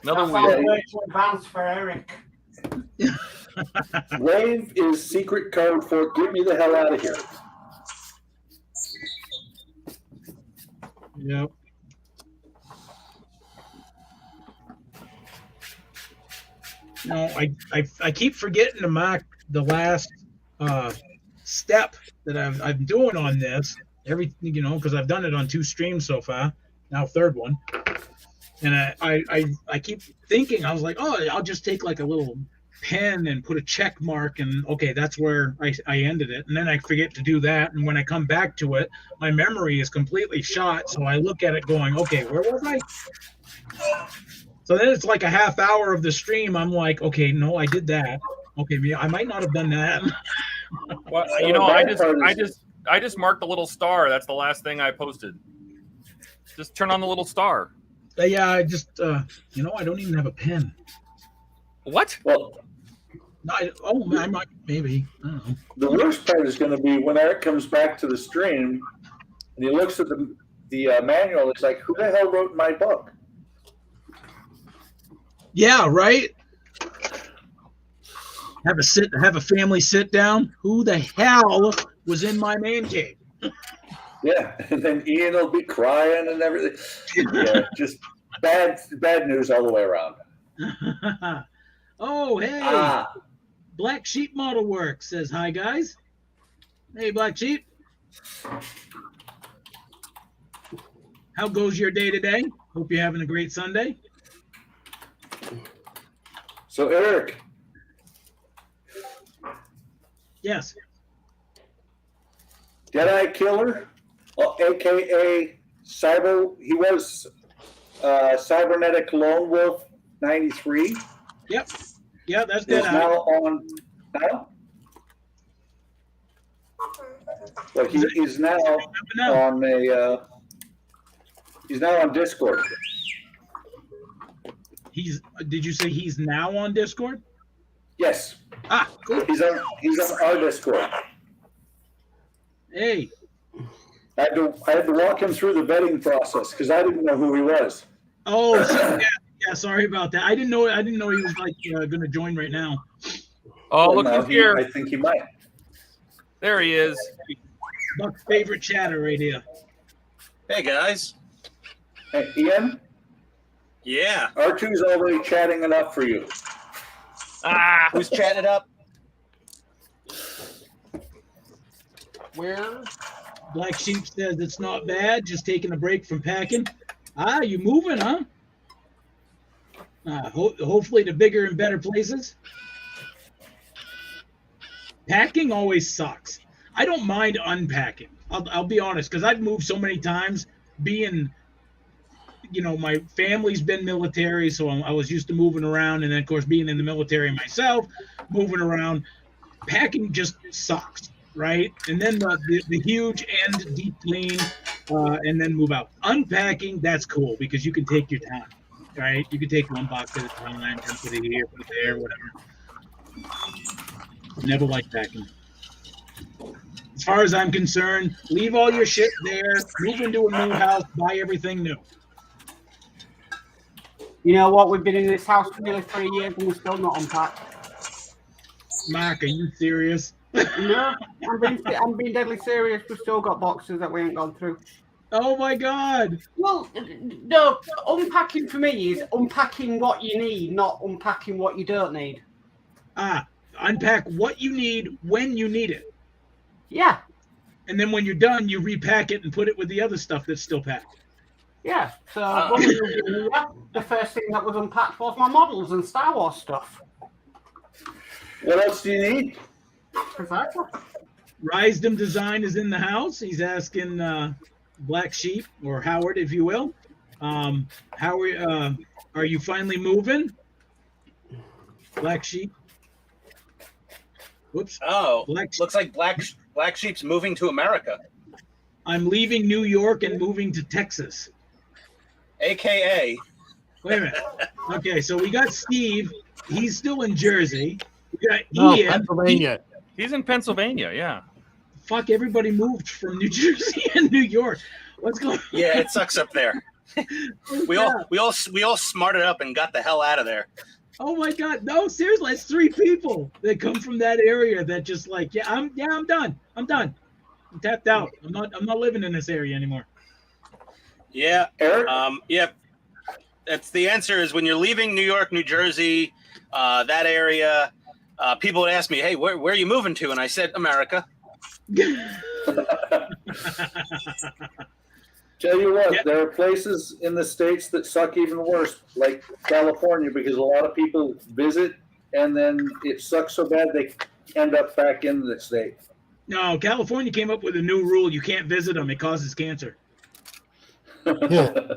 Another
That's
weird.
way too advanced for Eric.
Wave is secret code for get me the hell out of here.
Yep. No, I keep forgetting to mark the last step that I'm doing on this. Because I've done it on 2 streams so far, now 3rd one, and I keep thinking, I was like, oh, I'll just take like a little pen and put a check mark, and okay, that's where I ended it, and then I forget to do that, and when I come back to it, my memory is completely shot, so I look at it going, okay, where was I? So then it's like a half hour of the stream. I'm like, okay, no, I did that. Okay, I might not have done that.
Well, I just marked the little star. That's the last thing I posted. Just turn on the little star.
Yeah, I just, I don't even have a pen.
What?
Well,
I might, maybe. I don't know.
the worst part is going to be when Eric comes back to the stream and he looks at the manual. It's like, who the hell wrote my book?
Yeah, right. Have a family sit down. Who the hell was in my man cave?
Yeah, and then Ian will be crying and everything. Yeah, just bad news all the way around.
Oh, hey. Black Sheep Model Works says, hi, guys. Hey, Black Sheep. How goes your day today? Hope you're having a great Sunday.
So, Eric.
Yes.
Deadeye Killer, a.k.a. he was Cybernetic Lone Wolf 93.
Yep. Yeah, that's
Is
Deadeye.
now on now. Well, he is now on he's now on Discord.
Did you say he's now on Discord?
Yes.
Ah, cool.
He's on our Discord.
Hey.
I had to walk him through the vetting process because I didn't know who he was.
Oh, yeah. Sorry about that. I didn't know he was like going to join right now.
Oh, look who's here.
I think he might.
There he is.
Buck's favorite chatter right here.
Hey, guys.
Hey, Ian?
Yeah.
R2's already chatting enough for you.
Who's chatting up?
Where? Black Sheep says it's not bad, just taking a break from packing. You moving, huh? Hopefully to bigger and better places. Packing always sucks. I don't mind unpacking. I'll be honest, because I've moved so many times. Being, my family's been military, so I was used to moving around, and then of course being in the military myself, moving around. Packing just sucks, right? And then the huge and deep clean, and then move out. Unpacking, that's cool because you can take your time, right? You can take one box at a time and put it here, put it there, whatever. Never liked packing. As far as I'm concerned, leave all your shit there, move into a new house, buy everything new.
You know what? We've been in this house for nearly 3 years and we're still not unpacked.
Mark, are you serious?
No, I'm being deadly serious. We've still got boxes that we ain't gone through.
Oh my God.
Well, no, unpacking for me is unpacking what you need, not unpacking what you don't need.
Unpack what you need when you need it.
Yeah.
And then when you're done, you repack it and put it with the other stuff that's still packed.
Yeah. So the first thing that was unpacked was my models and Star Wars stuff.
What else do you need?
Precisely.
Risdom Design is in the house. He's asking Black Sheep, or Howard, if you will. Howard, are you finally moving? Black Sheep. Whoops.
Oh, looks like Black Sheep's moving to America.
I'm leaving New York and moving to Texas.
AKA.
Wait a minute. Okay, so we got Steve. He's still in Jersey. Yeah,
No,
Ian.
Pennsylvania.
He's in Pennsylvania. Yeah.
Fuck, everybody moved from New Jersey and New York. What's going on?
Yeah, it sucks up there. We all smarted up and got the hell out of there.
Oh my God, no, seriously, it's 3 people that come from that area that just like, I'm done. I'm tapped out. I'm not living in this area anymore.
Yeah.
Eric?
Yeah. That's the answer is when you're leaving New York, New Jersey, that area, people would ask me, hey, where are you moving to? And I said, America.
Tell you what,
Yeah.
there are places in the States that suck even worse, like California, because a lot of people visit and then it sucks so bad they end up back in the state.
No, California came up with a new rule. You can't visit them. It causes cancer.
Yeah.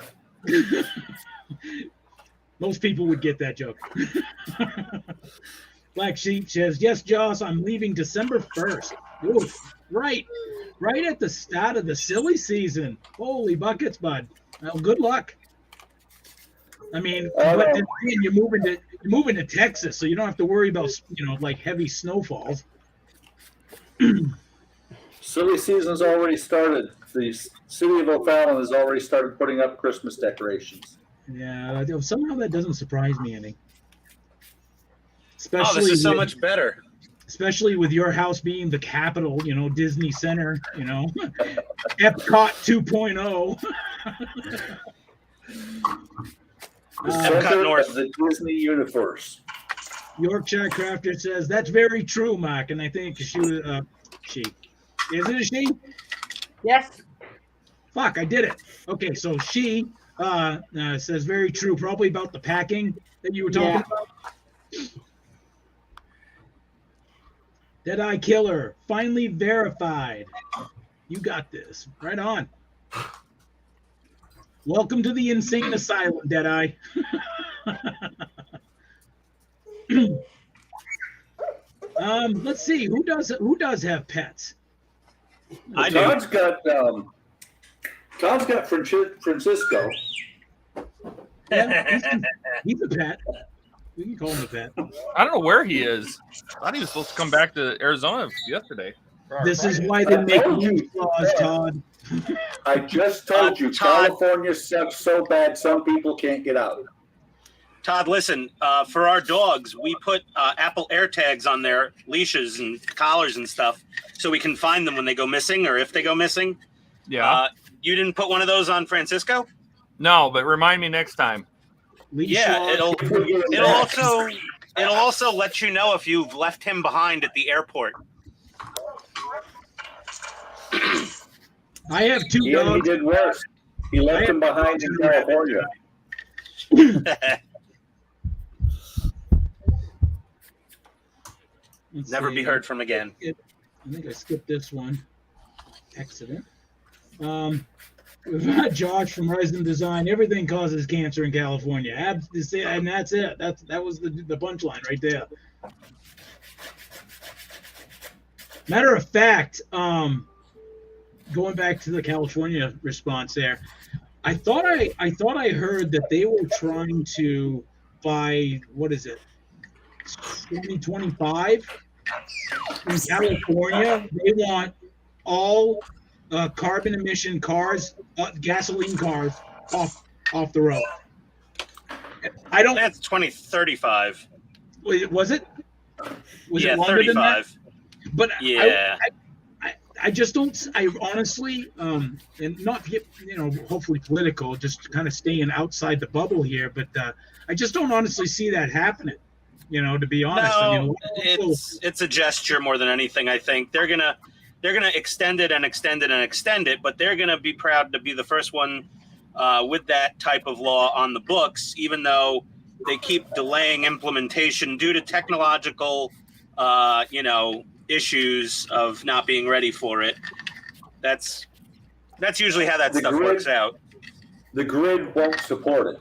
Most people would get that joke. Black Sheep says, yes, Joss, I'm leaving December 1st. Ooh, right at the start of the silly season. Holy buckets, bud. Well, good luck. I mean, but then you're moving to Texas, so you don't have to worry about, like heavy snowfalls.
Silly season's already started. The city of O'Fallon has already started putting up Christmas decorations.
Yeah, somehow that doesn't surprise me any.
Oh, this is so much better.
Especially with your house being the capital, Disney Center, Epcot 2.0.
The
Epcot
center
North.
of the Disney universe.
Yorkshire Crafter says, that's very true, Mark. And I think she. Is it a she?
Yes.
Fuck, I did it. Okay, so she says very true, probably about the packing that you were talking about. Deadeye Killer, finally verified. You got this. Right on. Welcome to the insane asylum, Deadeye. Let's see, who does have pets?
I do.
Todd's got Francisco.
Yeah, he's a pet. We can call him a pet.
I don't know where he is. I thought he was supposed to come back to Arizona yesterday.
This is why they make new laws, Todd.
I just told you,
Todd.
California sucks so bad some people can't get out.
Todd, listen, for our dogs, we put Apple AirTags on their leashes and collars and stuff so we can find them when they go missing or if they go missing.
Yeah.
You didn't put one of those on Francisco?
No, but remind me next time.
Yeah, it'll also let you know if you've left him behind at the airport.
I have 2
He
dogs.
did worse. He left him behind in California.
Let's
Never
see.
be heard from again.
I think I skipped this one. Accident. We've got Josh from Horizon Design. Everything causes cancer in California. And that's it. That was the punchline right there. Matter of fact, going back to the California response there, I thought I heard that they were trying to by 2025 in California. They want all carbon emission cars, gasoline cars off the road. I don't.
That's 2035.
Was it? Was
Yeah,
it longer than that?
35.
But
Yeah.
I just don't. I honestly, and not get hopefully political, just kind of staying outside the bubble here. But I just don't honestly see that happening. To be honest.
No, it's a gesture more than anything. I think they're gonna extend it and extend it and extend it, but they're gonna be proud to be the first one with that type of law on the books, even though they keep delaying implementation due to technological, issues of not being ready for it. That's usually how that stuff works out.
The grid won't support it.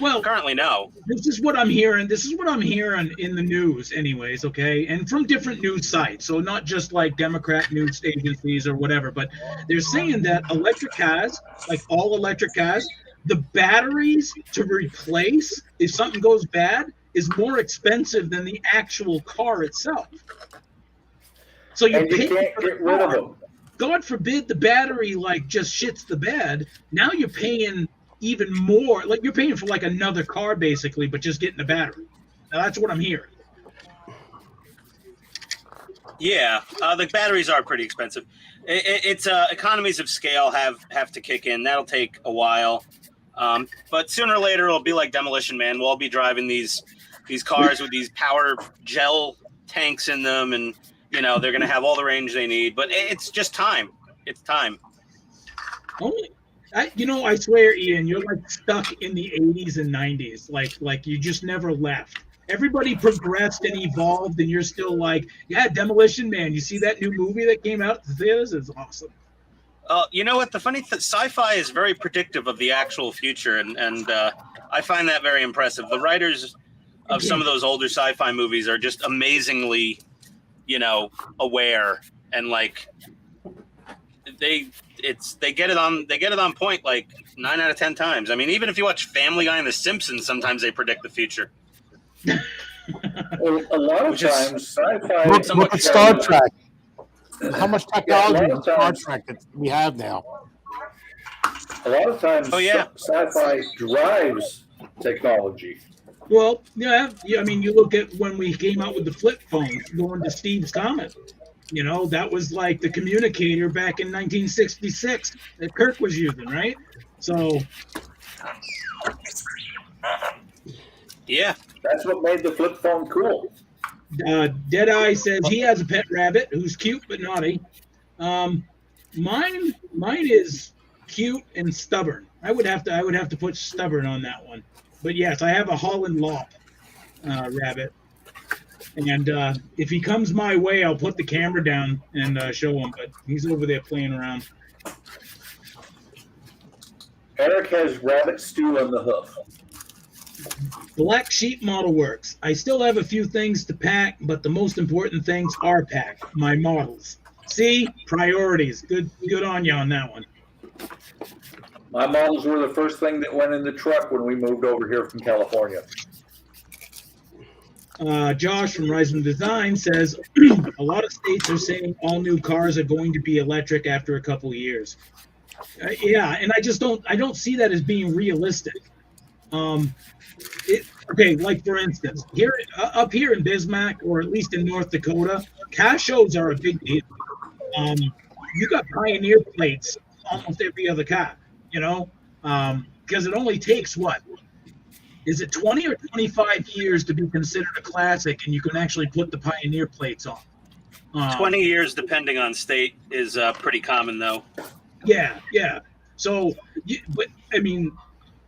Well,
Currently, no.
this is what I'm hearing. This is what I'm hearing in the news, anyways. Okay, and from different news sites. So not just like Democrat news agencies or whatever, but they're saying that electric cars, like all electric cars, the batteries to replace if something goes bad is more expensive than the actual car itself. So you
And you
pay
can't
for the
get rid of
car.
them.
God forbid the battery like just shits the bed. Now you're paying even more. Like you're paying for like another car basically, but just getting the battery. Now that's what I'm hearing.
Yeah, the batteries are pretty expensive. It's economies of scale have to kick in. That'll take a while, but sooner or later it'll be like Demolition Man. We'll all be driving these cars with these power gel tanks in them, and you know they're going to have all the range they need. But it's just time. It's time.
I swear, Ian, you're like stuck in the 80s and 90s. Like you just never left. Everybody progressed and evolved, and you're still like, yeah, Demolition Man. You see that new movie that came out at the theaters? It's awesome.
You know what? The funny thing, sci-fi is very predictive of the actual future, and I find that very impressive. The writers of some of those older sci-fi movies are just amazingly, aware, and like they get it on point like 9 out of 10 times. I mean, even if you watch Family Guy and The Simpsons, sometimes they predict the future.
Well, a lot of times, sci-fi.
Look at Star Trek. How much technology in Star Trek that we have now?
A lot of times,
yeah.
sci-fi drives technology.
Well, yeah. I mean, you look at when we came out with the flip phone, going to Steve's Comet. That was like the communicator back in 1966 that Kirk was using, right? So,
yeah.
That's
what made the flip phone cool.
Deadeye says he has a pet rabbit who's cute but naughty. Mine is cute and stubborn. I would have to put stubborn on that one. But yes, I have a Holland Lop rabbit. And if he comes my way, I'll put the camera down and show him. But he's over there playing around.
Eric has rabbit stew on the hoof.
Black Sheep Model Works. I still have a few things to pack, but the most important things are packed. My models. See? Priorities. Good on you on that one.
My models were the first thing that went in the truck when we moved over here from California.
Josh from Rising Design says a lot of states are saying all new cars are going to be electric after a couple of years. Yeah, and I don't see that as being realistic. Okay, like for instance, up here in Bismarck, or at least in North Dakota, car shows are a big deal. You got Pioneer plates almost every other car, because it only takes what? Is it 20 or 25 years to be considered a classic, and you can actually put the Pioneer plates on?
20 years, depending on state, is pretty common, though.
Yeah. So, but I mean,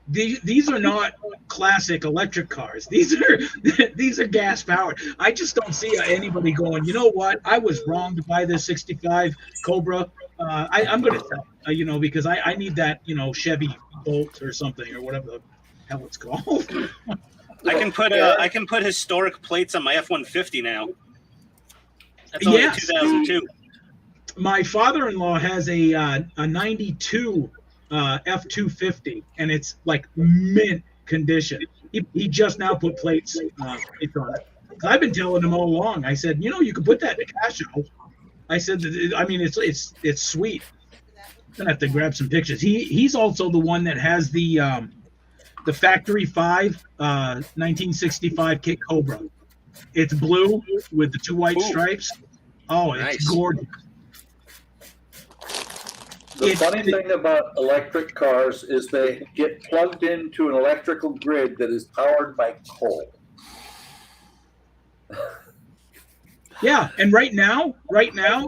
these are not classic electric cars. These are gas powered. I just don't see anybody going, you know what? I was wrong to buy this 65 Cobra. I'm going to sell, because I need that, Chevy Bolt or something or whatever the hell it's called.
I can put historic plates on my F-150 now. That's only 2002.
My father-in-law has a 92 F-250, and it's like mint condition. He just now put plates on it. I've been telling him all along. I said, you can put that in a cash show. I said, it's sweet. I'm gonna have to grab some pictures. He's also the one that has the Factory 5 1965 Kit Cobra. It's blue with the 2 white stripes. Oh, it's
nice.
Gorgeous.
The funny thing about electric cars is they get plugged into an electrical grid that is powered by coal.
Yeah, and right now,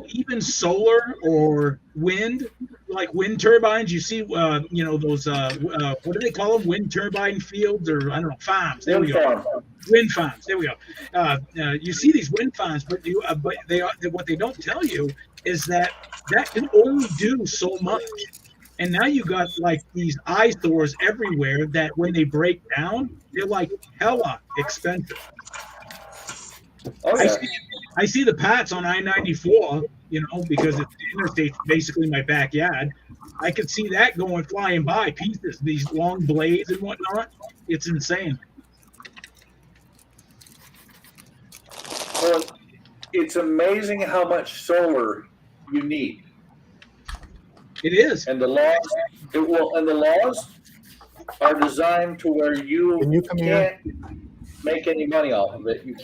even solar or wind, like wind turbines, you see, those what do they call them? Wind turbine fields, or I don't know, farms. There we go. Wind farms. There we go. You see these wind farms, but what they don't tell you is that can only do so much. And now you got like these eyesores everywhere that when they break down, they're like hella expensive.
Oh, yeah.
I see the Pats on I-94, because the interstate's basically my backyard. I could see that going flying by pieces, these long blades and whatnot. It's insane.
it's amazing how much solar you need.
It is.
And the laws are designed to where you
Can you come here?
can't make any money off of it. You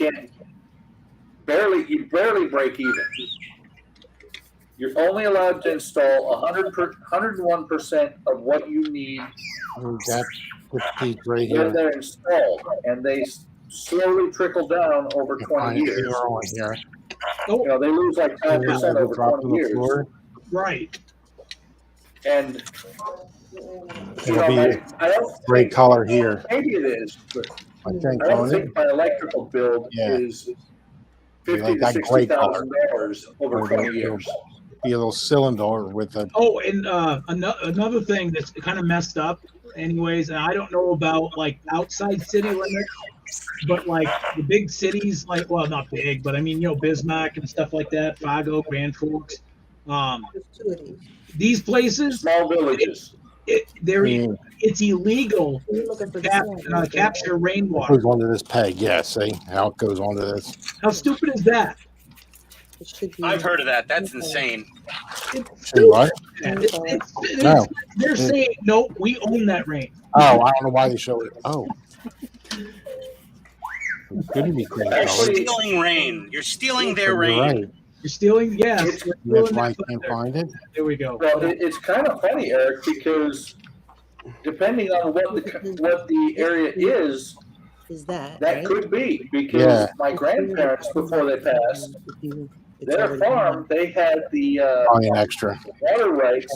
barely break even. You're only allowed to install 101% of what you need
That peak right
when
here.
they're installed, and they slowly trickle down over 20 years.
Here.
Oh,
You know, they lose like 5% over
Drop
20 years.
floor.
right.
And
It'll be
I don't
gray
think,
color here.
maybe it is, but
I think
I don't
on it.
think my electrical bill
Yeah.
is
Be like
$50,000 to
that gray color.
$60,000 over
Or
20
it'll
years.
be a little cylinder with a.
Oh, and another thing that's kind of messed up, anyways, and I don't know about like outside city limits, but like the big cities, like, well, not big, but I mean, you know, Bismarck and stuff like that, Fargo, Grand Forks, these places,
Small villages.
it's illegal to capture
It
rainwater.
goes onto this peg. Yeah, see how it goes onto this.
How stupid is that?
I've heard of that. That's insane.
See what? No.
They're saying, no, we own that rain.
Oh, I don't know why they show it. Oh. It couldn't be green color.
Actually,
Stealing rain. You're stealing their
You're
rain.
right.
You're stealing, yes.
It's-
we're
That's
stealing
why I
that
can't
thunder.
find it.
There we go.
Well, it's kind of funny, Eric, because depending on what the area is,
that
that
right?
could be. Because
Yeah.
my grandparents, before they passed, their farm, they had the
Probably an extra.
water rights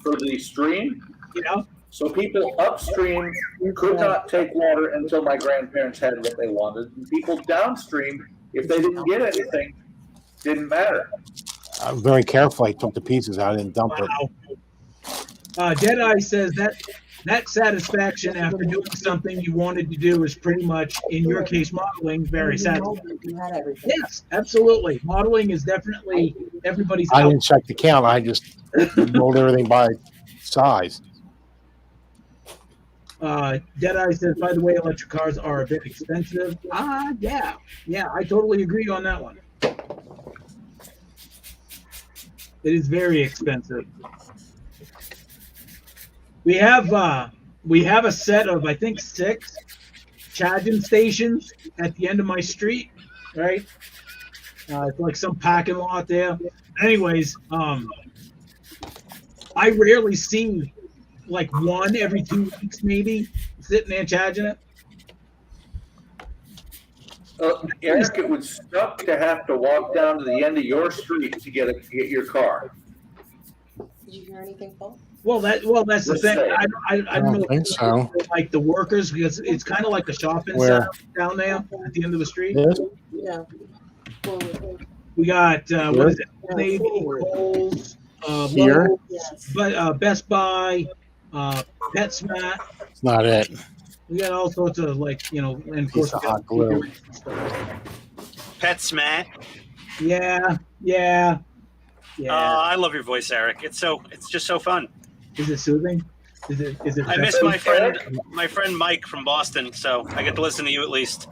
for the stream.
You know?
So people upstream could not take water until my grandparents had what they wanted. And people downstream, if they didn't get anything, didn't matter.
I was very careful. I took the pieces out and dumped it.
Wow. Deadeye says that satisfaction after doing something you wanted to do is pretty much, in your case, modeling, very satisfying. Yes, absolutely. Modeling is definitely everybody's.
I didn't check the count. I just rolled everything by size.
Deadeye says, by the way, electric cars are a bit expensive. Yeah, I totally agree on that one. It is very expensive. We have a set of, I think, 6 charging stations at the end of my street, right? It's like some parking lot there. Anyways, I rarely see like one every 2 weeks, maybe, sitting there charging it.
Eric, it would suck to have to walk down to the end of your street to get your car.
Did you hear anything, Paul?
Well, that's the thing. I don't know.
think so.
Like the workers, because it's kind of like a shopping
Where?
center down there at the end of the street.
This?
Yeah.
We got what is it?
Yeah,
Navy,
forward.
Kohl's,
Here?
Lowe's,
Yes.
but Best Buy, PetSmart.
It's not it.
We got all sorts of like, you know, and of course
Piece of
we got
hot glue.
PetSmart.
Yeah.
I love your voice, Eric. It's just so fun.
Is it soothing? Is it?
I miss my friend Mike from Boston, so I get to listen to you at least.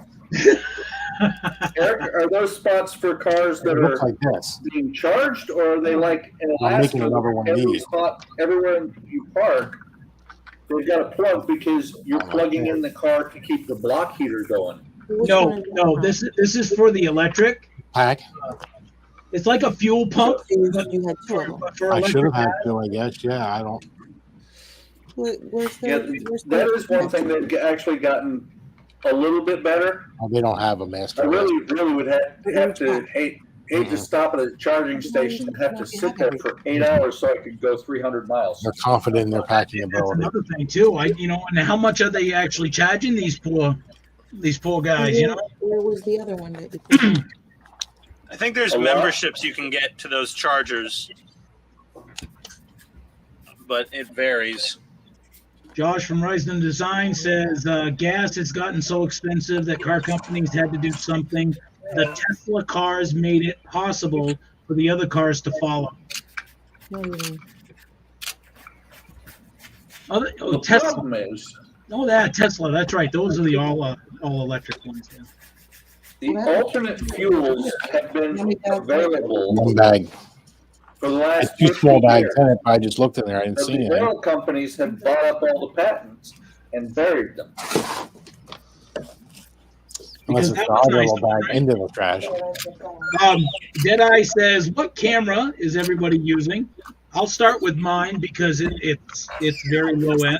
Eric, are those spots for cars
It
that
looks
are
like this.
being charged, or are they like in
I'm making
Alaska?
another one of
Every
these.
spot, everywhere you park, they've got a plug because you're
I like
plugging
that.
in the car to keep the block heater going.
No. This is for the electric.
Pack.
It's like a fuel pump.
You had 2 of them.
but for
I should have
electric
had
cars.
two, I guess. Yeah, I don't.
Where's the,
Yeah,
where's
that
the-
is one thing they've actually gotten a little bit better.
Oh, they don't have a
I
master.
really would have to hate to stop at a charging station and have to sit there for 8 hours so I could go 300 miles.
They're confident in their packing
That's
ability.
another thing too. And how much are they actually charging these poor guys? You know,
Where was the other one that you put?
I think there's
A lot.
memberships you can get to those chargers, but it varies.
Josh from Rising Design says gas has gotten so expensive that car companies had to do something. The Tesla cars made it possible for the other cars to follow.
The
Tesla.
problem is,
Oh, that Tesla. That's right. Those are the all electric ones. Yeah.
The alternate fuels have been available
One bag.
for the last
It's 2 small
50
bags
years.
in it. I just looked in there. I didn't
But
see
the
anything.
oil companies have bought up all the patents and buried them.
Unless
Because
it's
that
the
was
other
nice,
little bag
right?
into the trash.
Deadeye says, "What camera is everybody using?" I'll start with mine because it's very low end.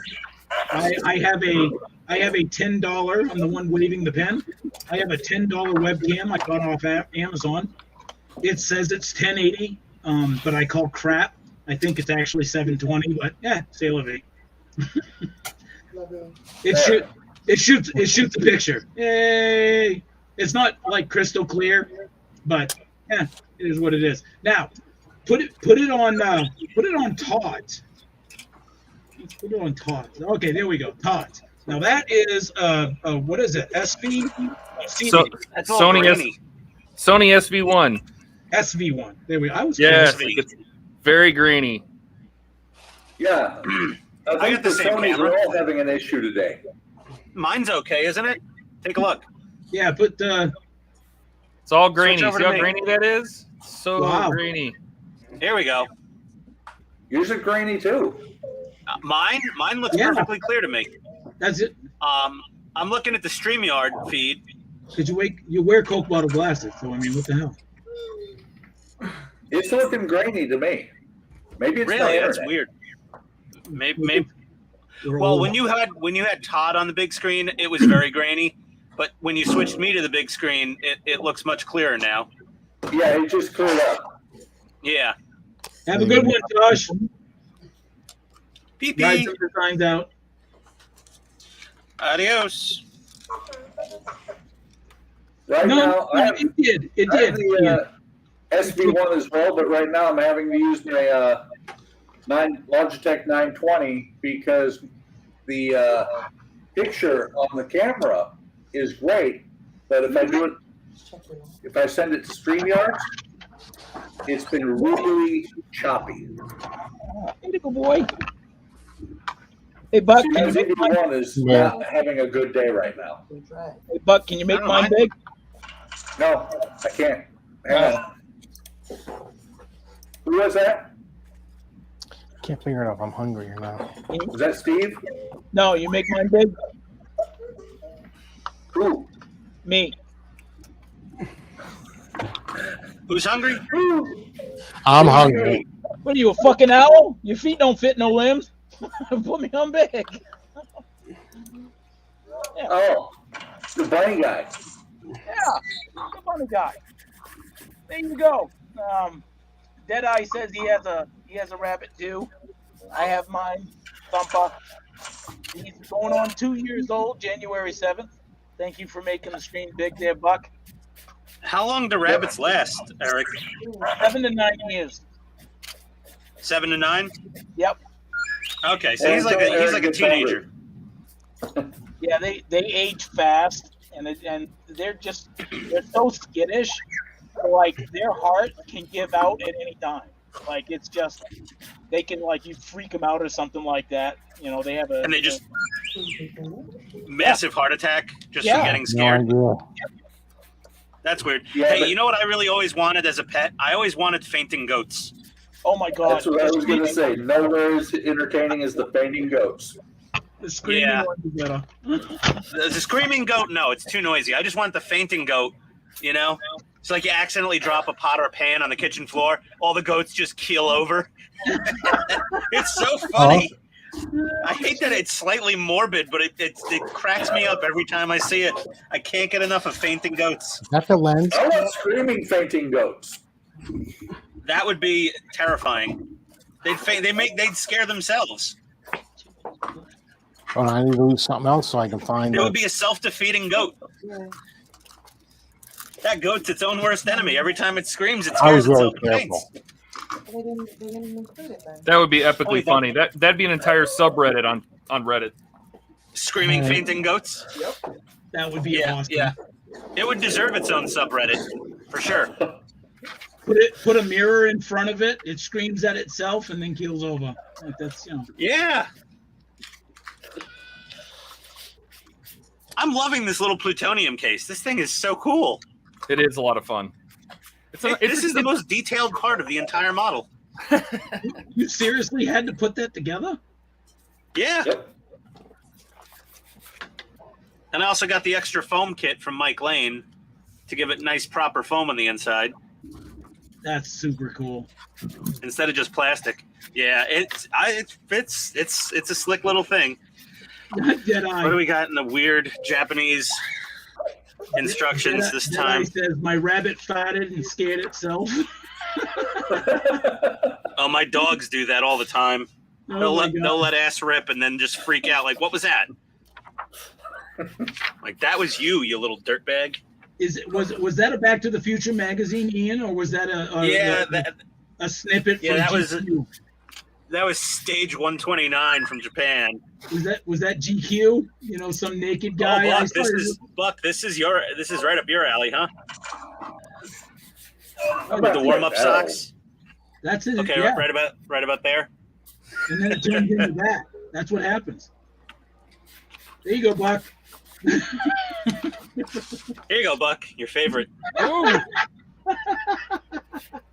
I have a $10. I'm the one waving the pen. I have a $10 webcam I got off Amazon. It says it's 1080, but I call crap. I think it's actually 720, but say la vie. It shoots a picture. Yay! It's not like crystal clear, but it is what it is. Now, put it on TODD. Let's put it on TODD. Okay, there we go. TODD. Now that is what is it? SV?
So
That's all
Sony
grainy.
Sony SV1.
SV1. There we go. I was
Yes,
close.
it's very grainy.
Yeah. I
I
think
got the
the
same
Sonys
camera.
are all having an issue today.
Mine's okay, isn't it? Take a look.
Yeah, but
It's all grainy.
Switch over
See
to
how
me.
grainy that is? So
Wow.
grainy.
Here we go.
Yours are grainy too.
Mine looks
Yeah.
perfectly clear to me.
that's it.
I'm looking at the StreamYard feed.
Because you wear Coke bottle glasses, so I mean, what the hell?
It's looking grainy to me. Maybe it's my
Really, that's
internet.
weird. Maybe.
We're
Well,
old.
when you had TODD on the big screen, it was very grainy. But when you switched me to the big screen, it looks much clearer now.
Yeah, it just cleared up.
Yeah.
Have a good one, Josh.
Pee
Ride
pee.
some designs out.
Adios.
Right now, I have,
it did. It
I have
did.
the SV1 as well, but right now I'm having to use my Logitech 920 because the picture on the camera is great, but if I send it to StreamYard, it's been really choppy.
Hey, good boy. Hey, Buck,
The
can you make mine?
SV1 is not having a good day right now.
Hey, Buck, can you make mine big?
No, I can't. Hang on. Who was that?
Can't figure it out if I'm hungry or not.
Was that Steve?
No, you make mine big?
Who?
Me.
Who's hungry?
I'm hungry.
What are you, a fucking owl? Your feet don't fit no limbs. Put me on big.
Oh, the bunny guy.
Yeah, the bunny guy. There you go. Deadeye says he has a rabbit too. I have mine, Thumper. He's going on 2 years old, January 7th. Thank you for making the screen big there, Buck.
How long do rabbits last, Eric?
7 to 9 years.
7 to 9?
Yep.
Okay, so he's like a teenager.
Yeah, they age fast, and they're so skittish. Like their heart can give out at any time. Like it's just they can like you freak them out or something like that. You know they have a
And they just massive heart attack just
Yeah.
from getting
No
scared.
idea.
That's weird.
Yeah,
hey,
but-
you know what I really always wanted as a pet? I always wanted fainting goats.
oh my god.
That's what I was going to say. Nowhere as entertaining as the fainting goats.
The screaming
Yeah.
ones is better.
The screaming goat, no, it's too noisy. I just want the fainting goat, you know? It's like you accidentally drop a pot or a pan on the kitchen floor. All the goats just keel over. It's so funny. I hate that it's slightly morbid, but it cracks me up every time I see it. I can't get enough of fainting goats.
Is that the lens?
I want screaming fainting goats.
That would be terrifying. They'd scare themselves.
Oh, I need to lose something else so I can find
It
it.
would be a self-defeating goat. That goat's its own worst enemy. Every time it screams, it
I was
scares
really
itself and faints.
careful.
They didn't include it then.
That would be epically funny. That'd be an entire subreddit on Reddit.
Screaming fainting goats.
That would be
Yeah,
awesome.
yeah. It would deserve its own subreddit for sure.
Put a mirror in front of it. It screams at itself and then keels over. Like that's
Yeah. I'm loving this little plutonium case. This thing is so cool.
It is a lot of fun.
This is the most detailed part of the entire model.
You seriously had to put that together?
Yeah.
Yep.
And I also got the extra foam kit from Mike Lane to give it nice proper foam on the inside
That's super cool.
instead of just plastic. Yeah, it's a slick little thing. What do
Jedi.
we got in the weird Japanese instructions this time?
Jedi says my rabbit farted and scared itself.
Oh, my dogs do that all the time.
Oh my
They'll
God.
let ass rip and then just freak out. Like, what was that? Like, that was you little dirtbag.
Was that a Back to the Future magazine, Ian, or was that a snippet?
Yeah,
from
that was
GQ?
That was stage 129 from Japan.
Was that GQ? You know, some naked guy.
Oh, Buck, this is right up your alley, huh? With the warm-up socks.
That's it.
Okay,
yeah.
right about there.
And then it turns into that. That's what happens. There you go, Buck.
Here you go, Buck. Your favorite.
Ooh.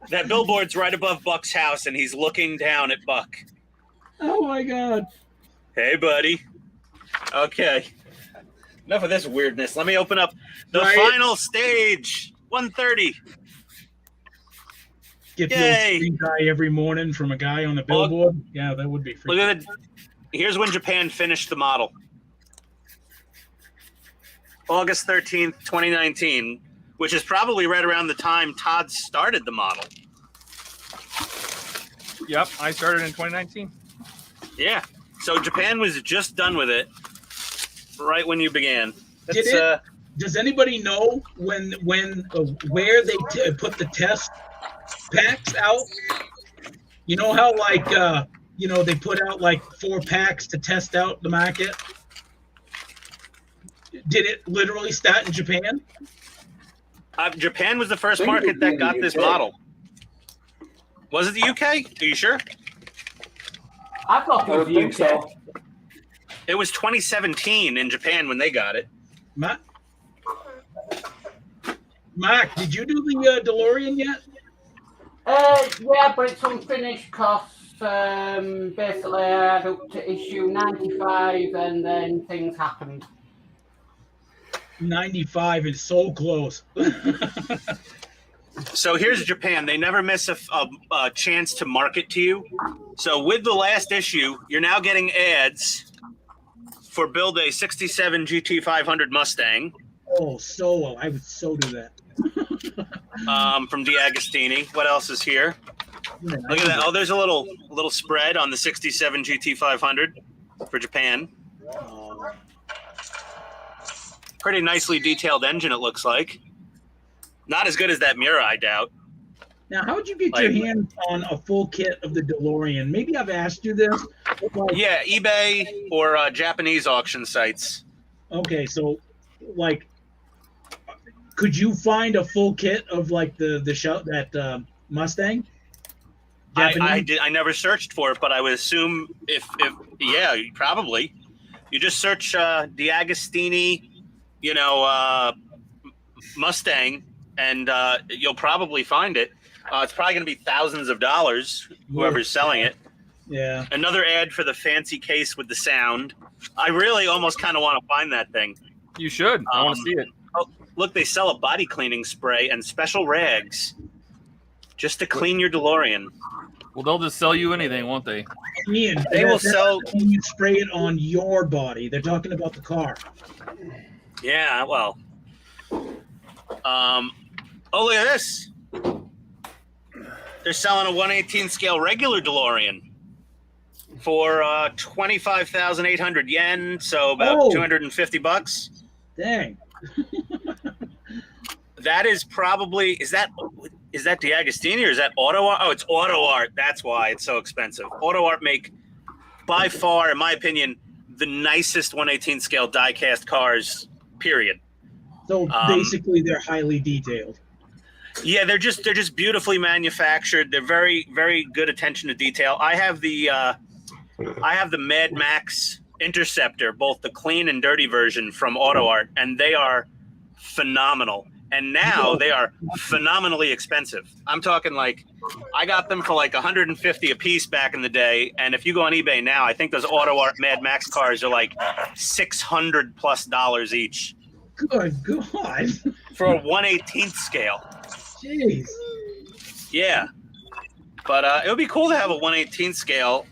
That billboard's right above Buck's house, and he's looking down at Buck.
Oh my God.
Hey, buddy. Okay. Enough of this weirdness. Let me open up the
Right.
final stage. 130.
Get the
Yay.
old screen guy every morning from a guy on a billboard. Yeah, that would be freaking.
Look at it. Here's when Japan finished the model. August 13th, 2019, which is probably right around the time Todd started the model.
Yep, I started in 2019.
Yeah. So Japan was just done with it right when you began.
Did it? Does anybody know where they put the test packs out? You know how they put out like 4 packs to test out the market? Did it literally start in Japan?
Japan was the first market that got this model. Was it the UK? Are you sure?
I thought it
I
was
would think
the UK.
so.
It was 2017 in Japan when they got it.
Mark, did you do the DeLorean yet?
Yeah, but it's unfinished costs. Basically, I had up to issue 95, and then things happened.
95 is so close.
So here's Japan. They never miss a chance to market to you. So with the last issue, you're now getting ads for build a 67 GT500 Mustang
Oh, I would so do that.
from D'Agostini. What else is here? Look at that. Oh, there's a little spread on the 67 GT500 for Japan. Pretty nicely detailed engine, it looks like. Not as good as that Miura, I doubt.
Now, how would you get your hands on a full kit of the DeLorean? Maybe I've asked you this. But
Yeah, eBay or Japanese auction sites.
Okay, so could you find a full kit of that Mustang?
I never searched for it, but I would assume if probably. You just search D'Agostini, Mustang, and you'll probably find it. It's probably going to be thousands of dollars, whoever's selling it.
Yeah.
Another ad for the fancy case with the sound. I really almost kind of want to find that thing.
You should. I want to see it.
Oh, look, they sell a body cleaning spray and special rags just to clean your DeLorean.
Well, they'll just sell you anything, won't they?
Ian,
They will sell.
when you spray it on your body. They're talking about the car.
Yeah, well. Oh, look at this. They're selling a 1/18 scale regular DeLorean for 25,800 yen, so about $250.
Dang.
That is probably is that D'Agostini or is that Auto Art? Oh, it's Auto Art. That's why it's so expensive. Auto Art make by far, in my opinion, the nicest 1/18 scale die-cast cars. Period.
So basically, they're highly detailed.
Yeah, they're just beautifully manufactured. They're very, very good attention to detail. I have the Mad Max Interceptor, both the clean and dirty version from Auto Art, and they are phenomenal. And now they are phenomenally expensive. I'm talking like, I got them for like $150 a piece back in the day. And if you go on eBay now, I think those Auto Art Mad Max cars are like $600+ each.
Good God.
For a 1/18th scale.
Jeez.
Yeah. But it would be cool to have a 1/18th scale.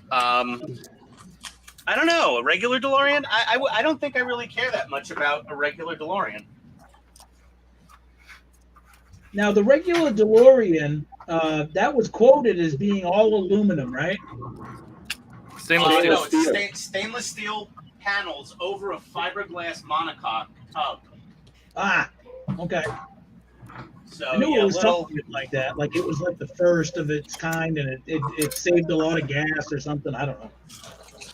I don't know, a regular DeLorean? I don't think I really care that much about a regular DeLorean.
Now, the regular DeLorean, that was quoted as being all aluminum, right?
Stainless steel.
No, it's stainless steel panels over a fiberglass monocoque tub.
Ah, okay.
So,
I knew
yeah,
it was something like that. Like it was like the first of its kind, and it saved a lot of gas or something. I don't know.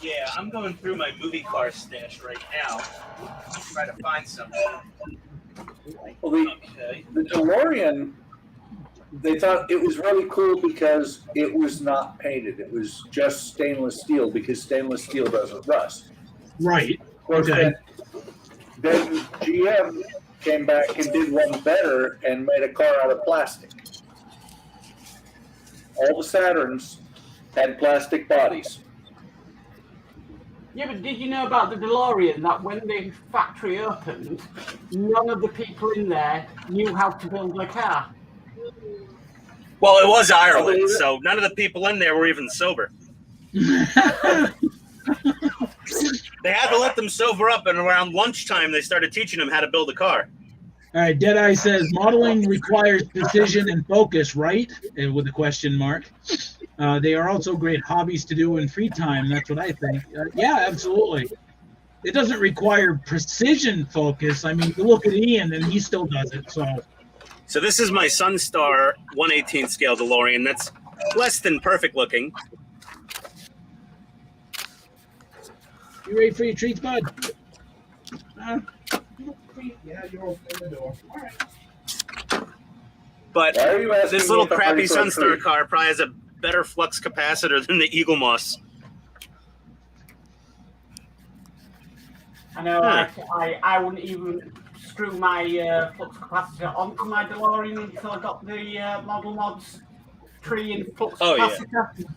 Yeah, I'm going through my movie car stash right now. Try to find something.
Well, the DeLorean, they thought it was really cool because it was not painted. It was just stainless steel because stainless steel doesn't rust.
Right.
Of course,
Okay.
then GM came back and did one better and made a car out of plastic. All the Saturns had plastic bodies.
Yeah, but did you know about the DeLorean that when the factory opened, none of the people in there knew how to build a car?
Well, it was Ireland, so none of the people in there were even sober. They had to let them sober up, and around lunchtime, they started teaching them how to build a car.
All right, Deadeye says modeling requires precision and focus, right? With a question mark. They are also great hobbies to do in free time. That's what I think. Yeah, absolutely. It doesn't require precision focus. I mean, you look at Ian, and he still does it.
So this is my Sunstar 1/18th scale DeLorean. That's less than perfect looking.
You ready for your treats, bud? Yeah, you're open the door. All right.
But
Why are you asking
this
me
little
if I'm
crappy
ready for a
Sunstar
treat?
car probably has a better flux capacitor than the Eagle Moss.
I know,
Huh.
I wouldn't even screw my flux capacitor onto my DeLorean until I got the Model Mods tree and flux
Oh, yeah.
capacitor.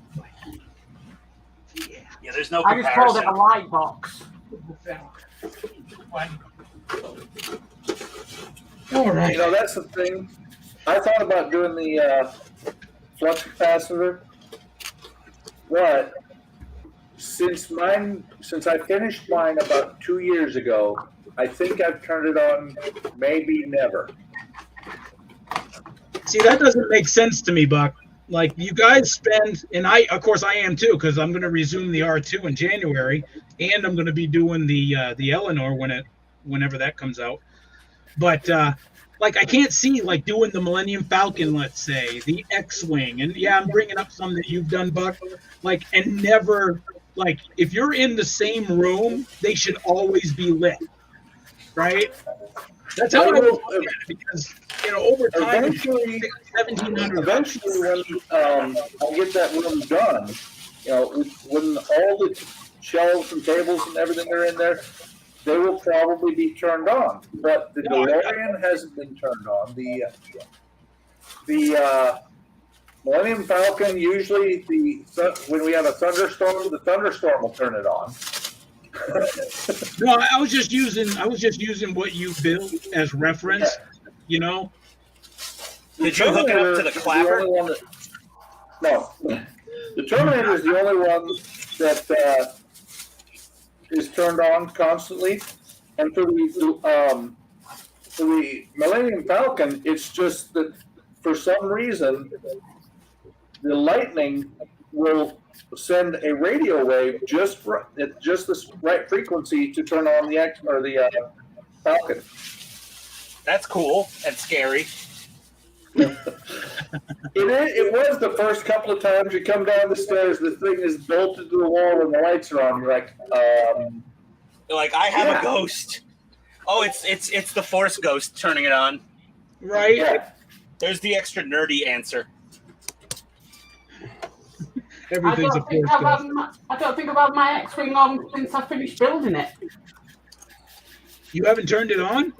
Yeah, there's no
I just called it
comparison.
a light box.
All right.
You know, that's the thing. I thought about doing the flux capacitor, but since I finished mine about 2 years ago, I think I've turned it on maybe never.
See, that doesn't make sense to me, Buck. Like you guys spend, and of course I am too, because I'm going to resume the R2 in January, and I'm going to be doing the Eleanor whenever that comes out. But like I can't see like doing the Millennium Falcon, let's say, the X-wing, and yeah, I'm bringing up some that you've done, Buck. Like and never like if you're in the same room, they should always be lit, right? That's how I look at it because over time,
Eventually,
1,700.
when I get that room done, when all the shelves and tables and everything are in there, they will probably be turned on. But the DeLorean hasn't been turned on. The Millennium Falcon, usually when we have a thunderstorm, the thunderstorm will turn it on.
No, I was just using what you built as reference.
Did you hook it up to the clapper?
No, the Terminator is the only one that is turned on constantly, and for the Millennium Falcon, it's just that for some reason the lightning will send a radio wave at just the right frequency to turn on the Falcon.
That's cool and scary.
It was the first couple of times you come down the stairs, the thing is bolted to the wall and the lights are on. You're like,
I have a ghost. Oh, it's the Force ghost turning it on.
Right?
Yeah.
There's the extra nerdy answer.
Everything's a force ghost.
I don't think about my X-wing on since I finished building it.
You haven't turned it on?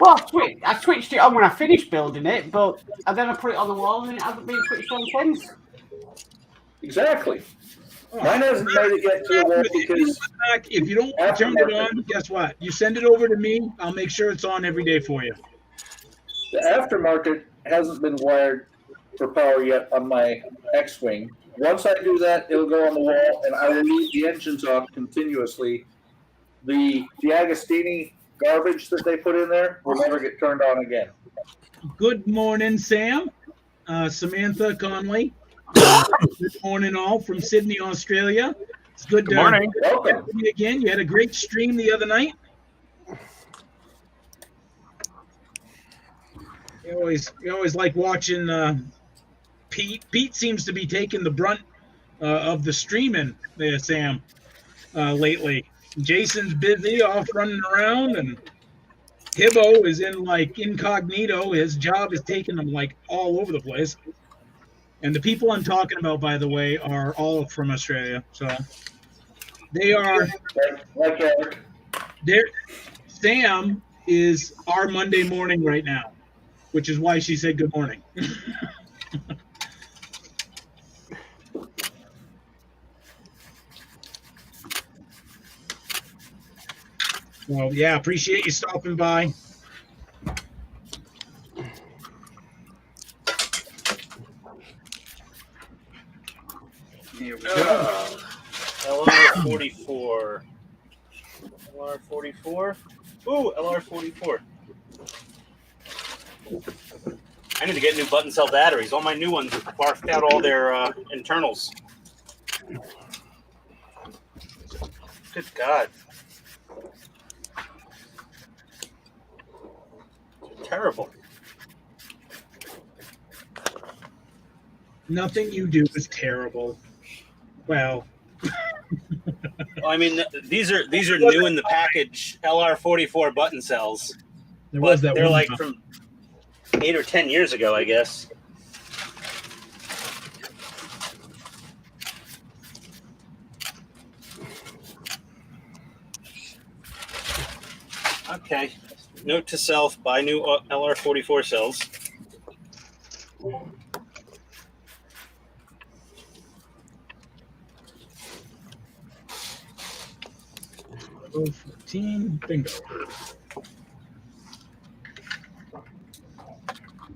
Well, I switched it on when I finished building it, but and then I put it on the wall and it hasn't been switched on since.
Exactly. Mine hasn't made it yet to the wall because
If you don't want to turn it on, guess what? You send it over to me. I'll make sure it's on every day for you.
the aftermarket hasn't been wired for power yet on my X-Wing. Once I do that, it'll go on the wall, and I will leave the engines off continuously. The Agostini garbage that they put in there will never get turned on again.
Good morning, Sam. Samantha Conley. Good morning, all from Sydney, Australia. It's good to
morning.
Welcome.
see you again. You had a great stream the other night. You always like watching Pete. Pete seems to be taking the brunt of the streaming there, Sam, lately. Jason's busy off running around, and Hibbo is in like incognito. His job is taking him like all over the place. And the people I'm talking about, by the way, are all from Australia. So they are.
Like Eric.
Sam is our Monday morning right now, which is why she said good morning. Well, yeah, appreciate you stopping by. Here we go.
LR44. LR44. Ooh, LR44. I need to get new button cell batteries. All my new ones have barfed out all their internals. Good God. Terrible.
Nothing you do is terrible. Well,
I mean, these are new in the package LR44 button cells.
there was
But
that
they're
one
like
time.
from 8 or 10 years ago, I guess. Okay. Note to self: buy new LR44 cells.
Oh, 14, bingo.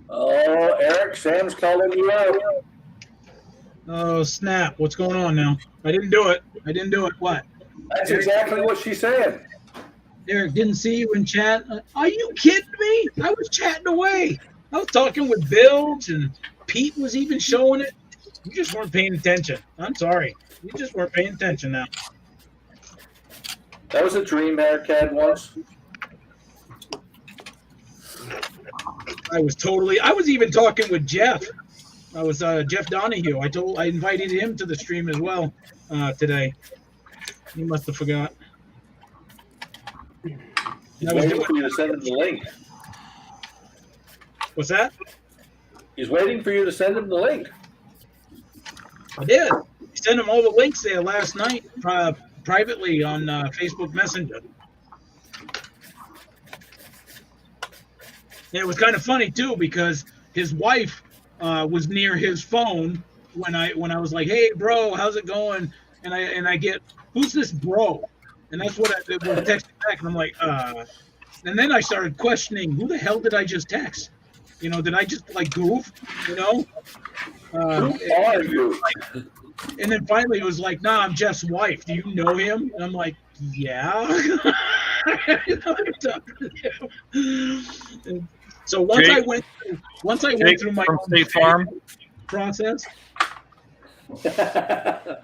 Oh, Eric, Sam's calling you out.
Oh, snap. What's going on now? I didn't do it. What?
That's exactly what she's saying.
Eric, didn't see you in chat. Are you kidding me? I was chatting away. I was talking with Bilge, and Pete was even showing it. You just weren't paying attention. I'm sorry. You just weren't paying attention now.
That was a dream Eric had once.
I was even talking with Jeff. I was Jeff Donahue. I invited him to the stream as well today. He must have forgot.
He's waiting for you to send him the link.
What's that?
He's waiting for you to send him the link.
I did. Sent him all the links there last night privately on Facebook Messenger. And it was kind of funny too because his wife was near his phone when I was like, "Hey, bro, how's it going?" And I get, "Who's this bro?" And that's what I texted back, and I'm like, And then I started questioning, who the hell did I just text? You know, did I just like goof? You know?
Who are you?
And then finally it was like, nah, I'm Jeff's wife. Do you know him? And I'm like, yeah. So once
Jake,
I went through my
from State Farm
process.
What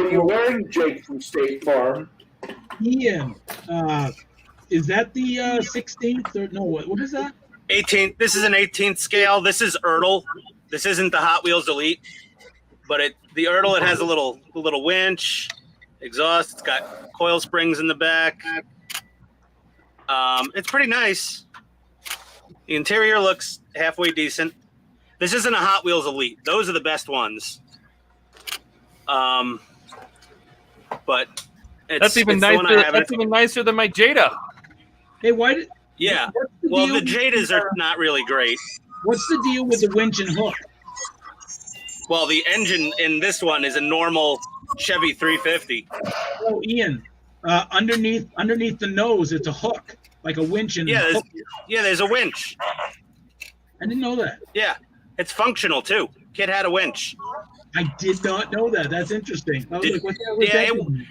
are you wearing, Jake from State Farm?
Ian, is that the 16th or no? What is that?
18th. This is an 18th scale. This is Ertl. This isn't the Hot Wheels Elite, but the Ertl, it has a little winch, exhaust. It's got coil springs in the back. It's pretty nice. The interior looks halfway decent. This isn't a Hot Wheels Elite. Those are the best ones. But
that's even nicer. That's even nicer than my Jada.
Hey, why did
Yeah.
What's the
Well,
deal
the Jadas are not really great.
What's the deal with the winch and hook?
Well, the engine in this one is a normal Chevy 350.
Oh, Ian, underneath the nose, it's a hook, like a winch and
Yeah,
hook.
there's a winch.
I didn't know that.
Yeah, it's functional too. Kid had a winch.
I did not know that. That's interesting. I was like, what the hell was
Yeah,
that doing?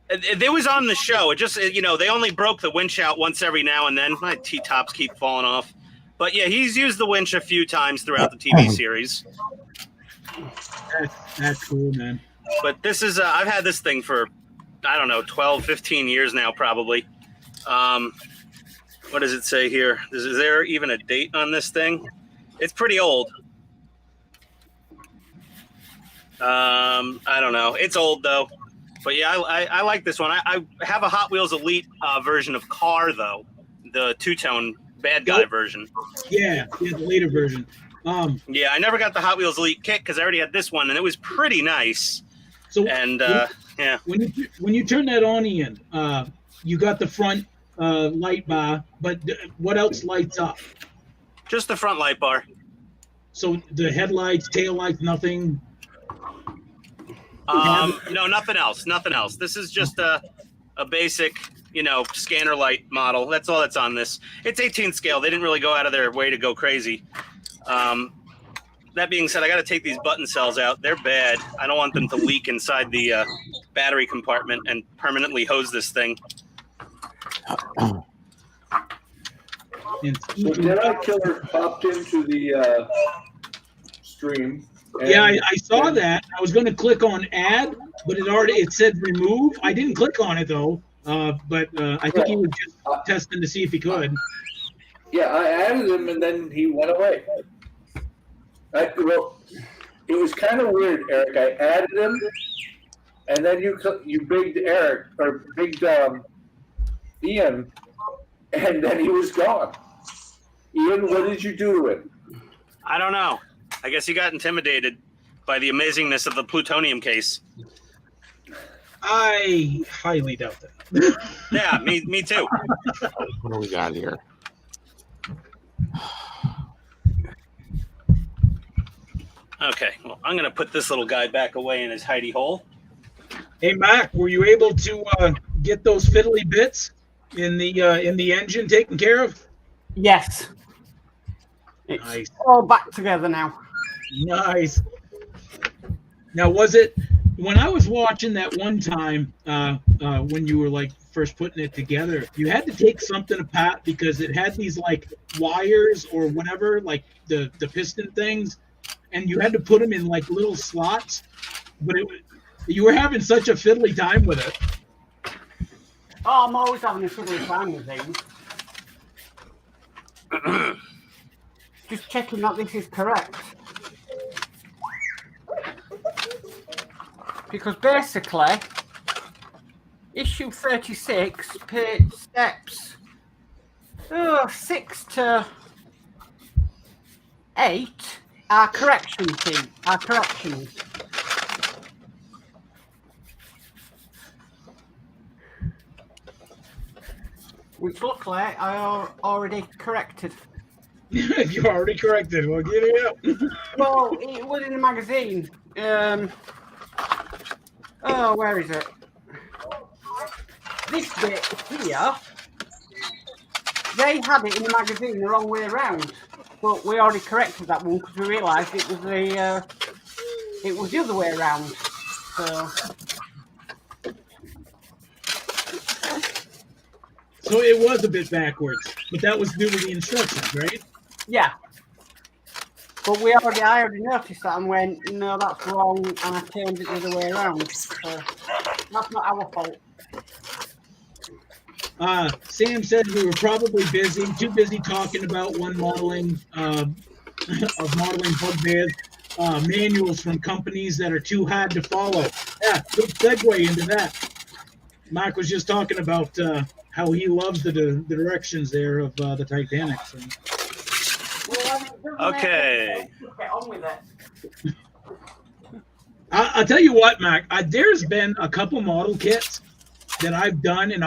It was on the show. It just, they only broke the winch out once every now and then. My T-tops keep falling off. But yeah, he's used the winch a few times throughout the TV series.
That's cool, man.
But this is, I've had this thing for, I don't know, 12, 15 years now, probably. What does it say here? Is there even a date on this thing? It's pretty old. I don't know. It's old, though. But yeah, I like this one. I have a Hot Wheels Elite version of Car, though. The two-tone bad guy version.
Yeah, the later version.
Yeah, I never got the Hot Wheels Elite kit because I already had this one, and it was pretty nice.
So
and yeah,
when you turn that on, Ian, you got the front light bar, but what else lights up?
just the front light bar.
So the headlights, taillights, nothing.
No, nothing else. Nothing else. This is just a basic, scanner light model. That's all that's on this. It's 18th scale. They didn't really go out of their way to go crazy. That being said, I got to take these button cells out. They're bad. I don't want them to leak inside the battery compartment and permanently hose this thing.
So Jedi Killer popped into the stream.
Yeah, I saw that. I was going to click on add, but it said remove. I didn't click on it though. But I think he was just testing to see if he could.
Yeah, I added him and then he went away. Well, it was kind of weird, Eric. I added him, and then you bigged Eric or bigged Ian, and then he was gone. Ian, what did you do to him?
I don't know. I guess he got intimidated by the amazingness of the plutonium case.
I highly doubt that.
Yeah, me too.
What do we got here?
Okay, well, I'm going to put this little guy back away in his hidey hole.
Hey, Mac, were you able to get those fiddly bits in the engine taken care of?
Yes. It's
Nice.
all back together now.
Nice. Now, was it when I was watching that one time when you were like first putting it together, you had to take something apart because it had these like wires or whatever, like the piston things, and you had to put them in like little slots, but you were having such a fiddly time with it.
Oh, I'm always having a fiddly time with things. Just checking that this is correct. Because basically, issue 36 steps 6 to 8 are corrections. Which luckily I already corrected.
You already corrected. Well, get it up.
Well, it was in the magazine. Where is it? This bit here, they had it in the magazine the wrong way around, but we already corrected that one because we realised it was the other way around.
So it was a bit backwards, but that was due to the instructions, right?
Yeah. But I already noticed that and went, no, that's wrong, and I turned it the other way around. So that's not our fault.
Sam said we were probably too busy talking about modeling of modeling bugbears, manuals from companies that are too hard to follow. Yeah, good segue into that. Mark was just talking about how he loves the directions there of the Titanic. So.
Okay.
Get on with it.
I'll tell you what, Mac. There's been a couple model kits that I've done, and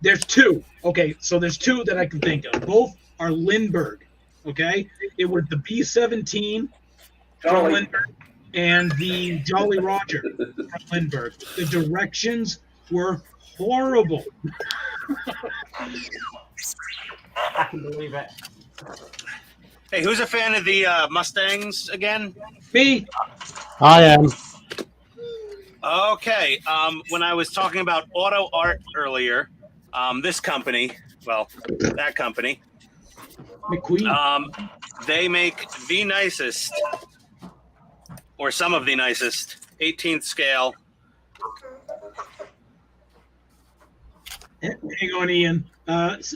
There's two. Okay, so there's two that I can think of. Both are Lindbergh. Okay, it was the B-17 from
Jolly.
Lindbergh and the Jolly Roger from Lindbergh. The directions were horrible.
I can believe it.
Hey, who's a fan of the Mustangs again?
Me.
I am.
Okay. When I was talking about auto art earlier, this company, well, that company,
McQueen.
they make the nicest, or some of the nicest, 18th scale.
Hang on, Ian.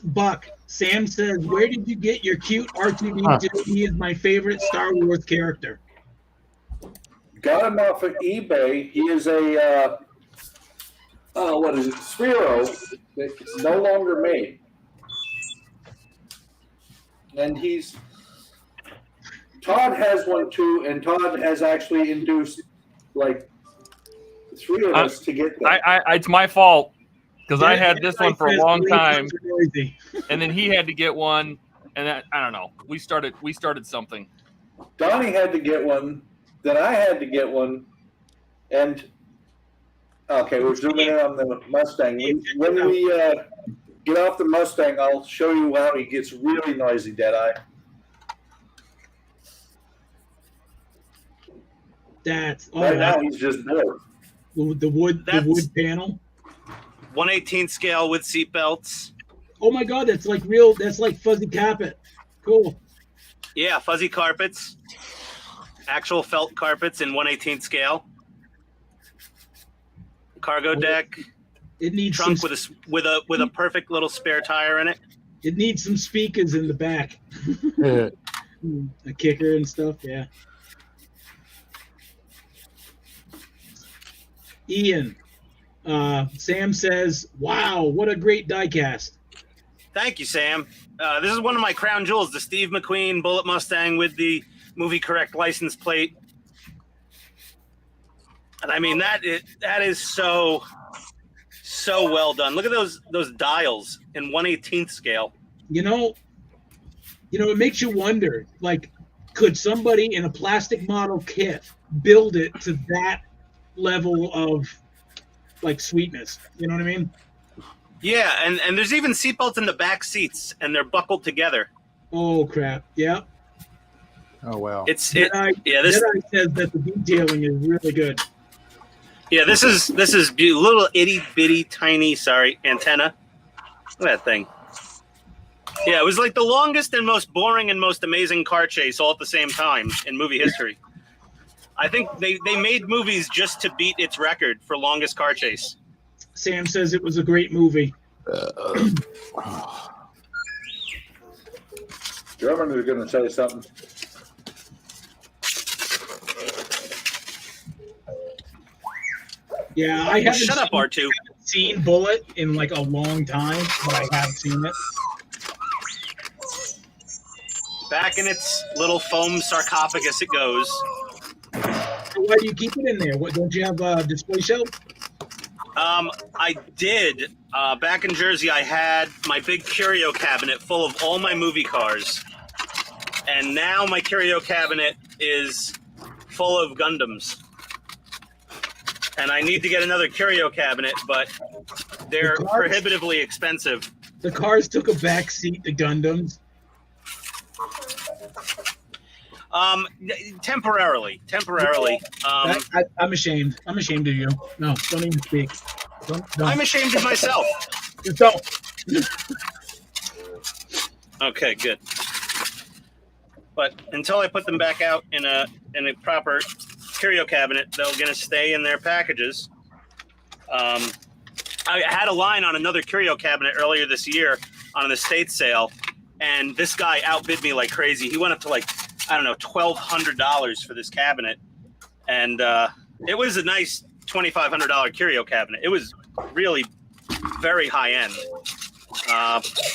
Buck. Sam says, "Where did you get your cute R2D2? He is my favorite Star Wars character."
Got him off of eBay. He is a what is it? Sphero. It's no longer made, and Todd has one too, and Todd has actually induced like 3 of us to get that.
It's my fault because I had this one for a long time,
Noisy.
and then he had to get one, and I don't know. We started something.
Donnie had to get one, then I had to get one, and okay, we're zooming in on the Mustang. When we get off the Mustang, I'll show you how he gets really noisy, Deadeye.
That's
Right now, he's just bored.
the wood panel.
1/18 scale with seat belts.
Oh my God, that's like real. That's like fuzzy carpet. Cool.
Yeah, fuzzy carpets. Actual felt carpets in 1/18 scale. Cargo deck.
It needs
Trunk
some,
with a perfect little spare tire in it.
It needs some speakers in the back. A kicker and stuff. Yeah. Ian. Sam says, "Wow, what a great diecast."
Thank you, Sam. This is one of my crown jewels, the Steve McQueen Bullet Mustang with the movie correct license plate. And I mean that is so well done. Look at those dials in 1/18 scale.
You know, it makes you wonder, like, could somebody in a plastic model kit build it to that level of like sweetness? You know what I mean?
Yeah, and there's even seatbelts in the back seats, and they're buckled together.
Oh crap! Yeah.
Oh wow.
This
Jedi says that the detailing is really good.
Yeah, this is little itty bitty tiny antenna. Look at that thing. Yeah, it was like the longest and most boring and most amazing car chase all at the same time in movie history. I think they made movies just to beat its record for longest car chase.
Sam says it was a great movie.
German is going to say something.
Yeah, I haven't
Shut up, R2.
seen Bullet in like a long time, but I have seen it.
Back in its little foam sarcophagus it goes.
Why do you keep it in there? What, don't you have a display shelf?
I did. Back in Jersey, I had my big curio cabinet full of all my movie cars. And now my curio cabinet is full of Gundams. And I need to get another curio cabinet, but they're prohibitively expensive.
The cars took a back seat to Gundams.
Temporarily.
I'm ashamed. I'm ashamed of you. No, don't even speak. Don't.
I'm ashamed of myself.
Just don't.
Okay, good. But until I put them back out in a proper curio cabinet, they're going to stay in their packages. I had a line on another curio cabinet earlier this year on an estate sale, and this guy outbid me like crazy. He went up to like, I don't know, $1,200 for this cabinet, and it was a nice $2,500 curio cabinet. It was really very high end,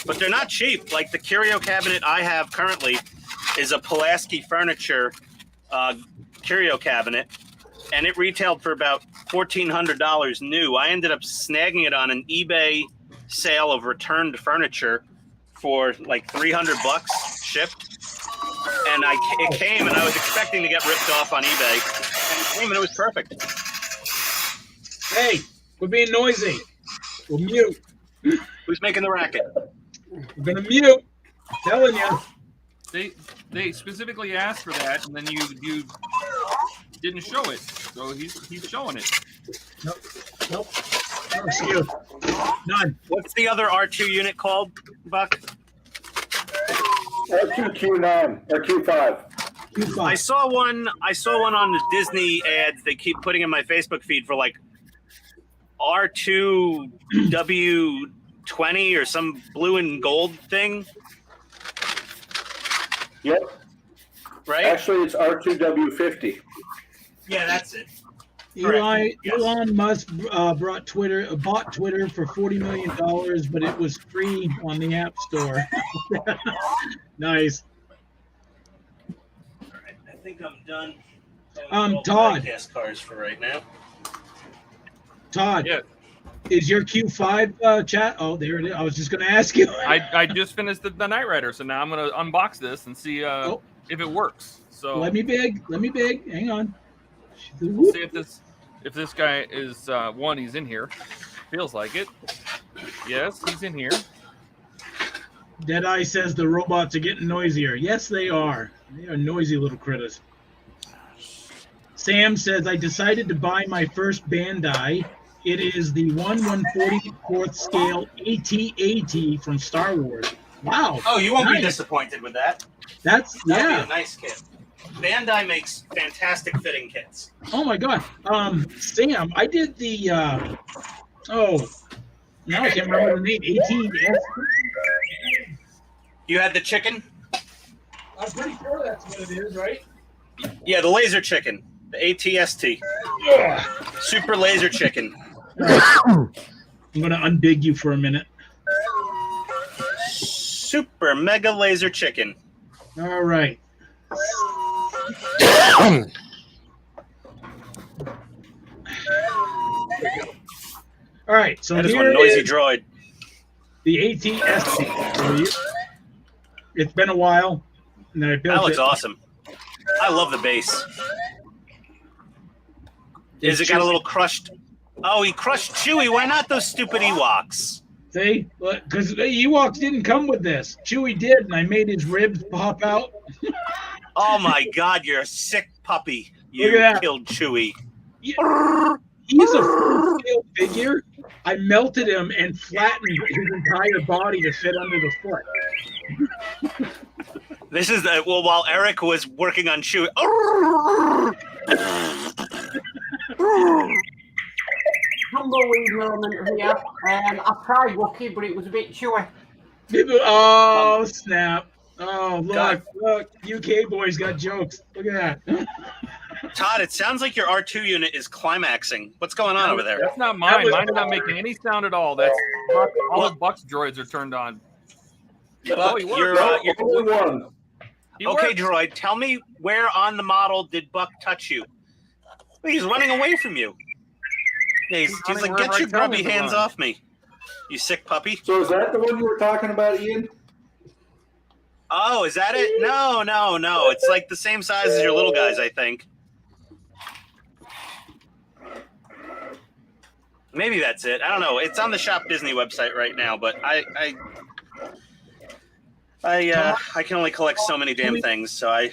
but they're not cheap. Like the curio cabinet I have currently is a Pulaski Furniture curio cabinet, and it retailed for about $1,400 new. I ended up snagging it on an eBay sale of returned furniture for like $300 shipped, and it came, and I was expecting to get ripped off on eBay, and it came, and it was perfect.
Hey, we're being noisy. We'll mute.
Who's making the racket?
We're gonna mute. Telling you.
They specifically asked for that, and then you didn't show it, so he's showing it.
Nope. No excuse. None.
What's the other R2 unit called, Buck?
R2Q9 or Q5.
Q5.
I saw one on the Disney ads they keep putting in my Facebook feed for like R2W20 or some blue and gold thing.
Yep.
Right?
Actually, it's R2W50.
Yeah, that's it.
Elon Musk bought Twitter for $40 million, but it was free on the App Store. Nice.
All right, I think I'm done.
Todd.
Podcast cars for right now.
Todd.
Yeah.
Is your Q5 chat? Oh, there it is. I was just going to ask you.
I just finished the Knight Rider, so now I'm gonna unbox this and see if it works. So
Let me big. Hang on.
we'll see if this guy is one. He's in here. Feels like it. Yes, he's in here.
Deadeye says the robots are getting noisier. Yes, they are. They are noisy little critters. Sam says, I decided to buy my first Bandai. It is the 1/144th scale AT-AT from Star Wars. Wow.
Oh, you won't
Nice.
be disappointed with that.
That'd
That'd be
yeah.
a nice kit. Bandai makes fantastic fitting kits.
Oh my God. Sam, I did the now I can't remember the name. 18S.
You had the chicken?
I'm pretty sure that's what it is, right?
Yeah, the laser chicken. The ATST.
Yeah.
Super laser chicken.
I'm gonna unbig you for a minute.
Super mega laser chicken.
All right. All right. So
That is
here
one noisy
is
droid.
the ATST. It's been a while, and I built
That looks
it.
awesome. I love the base. Is it got a little crushed? Oh, he crushed Chewie. Why not those stupid Ewoks?
See, because the Ewoks didn't come with this. Chewie did, and I made his ribs pop out.
Oh my God, you're a sick puppy.
Look
You
at that.
killed Chewie.
He's a full-scale figure. I melted him and flattened his entire body to fit under the foot.
This is while Eric was working on Chewie.
Tumbleweed moment here. I tried Wookiee, but it was a bit chewy.
Oh, snap. Oh,
God.
look. UK boys got jokes. Look at that.
Todd, it sounds like your R2 unit is climaxing. What's going on over there?
That's not mine. Mine's not making any sound at all. That's all the Buck's droids are turned on.
Buck,
he works.
you're,
Only one.
He
okay,
works.
droid. Tell me where on the model did Buck touch you? He's running away from you. Yeah, he's
running
like,
wherever
get
I
your
tell him
grubby
to
hands
run."
off me, you sick puppy.
So is that the one you were talking about, Ian?
Oh, is that it? No. It's like the same size as your little guys, I think. Maybe that's it. I don't know. It's on the Shop Disney website right now, but I can only collect so many damn things, so I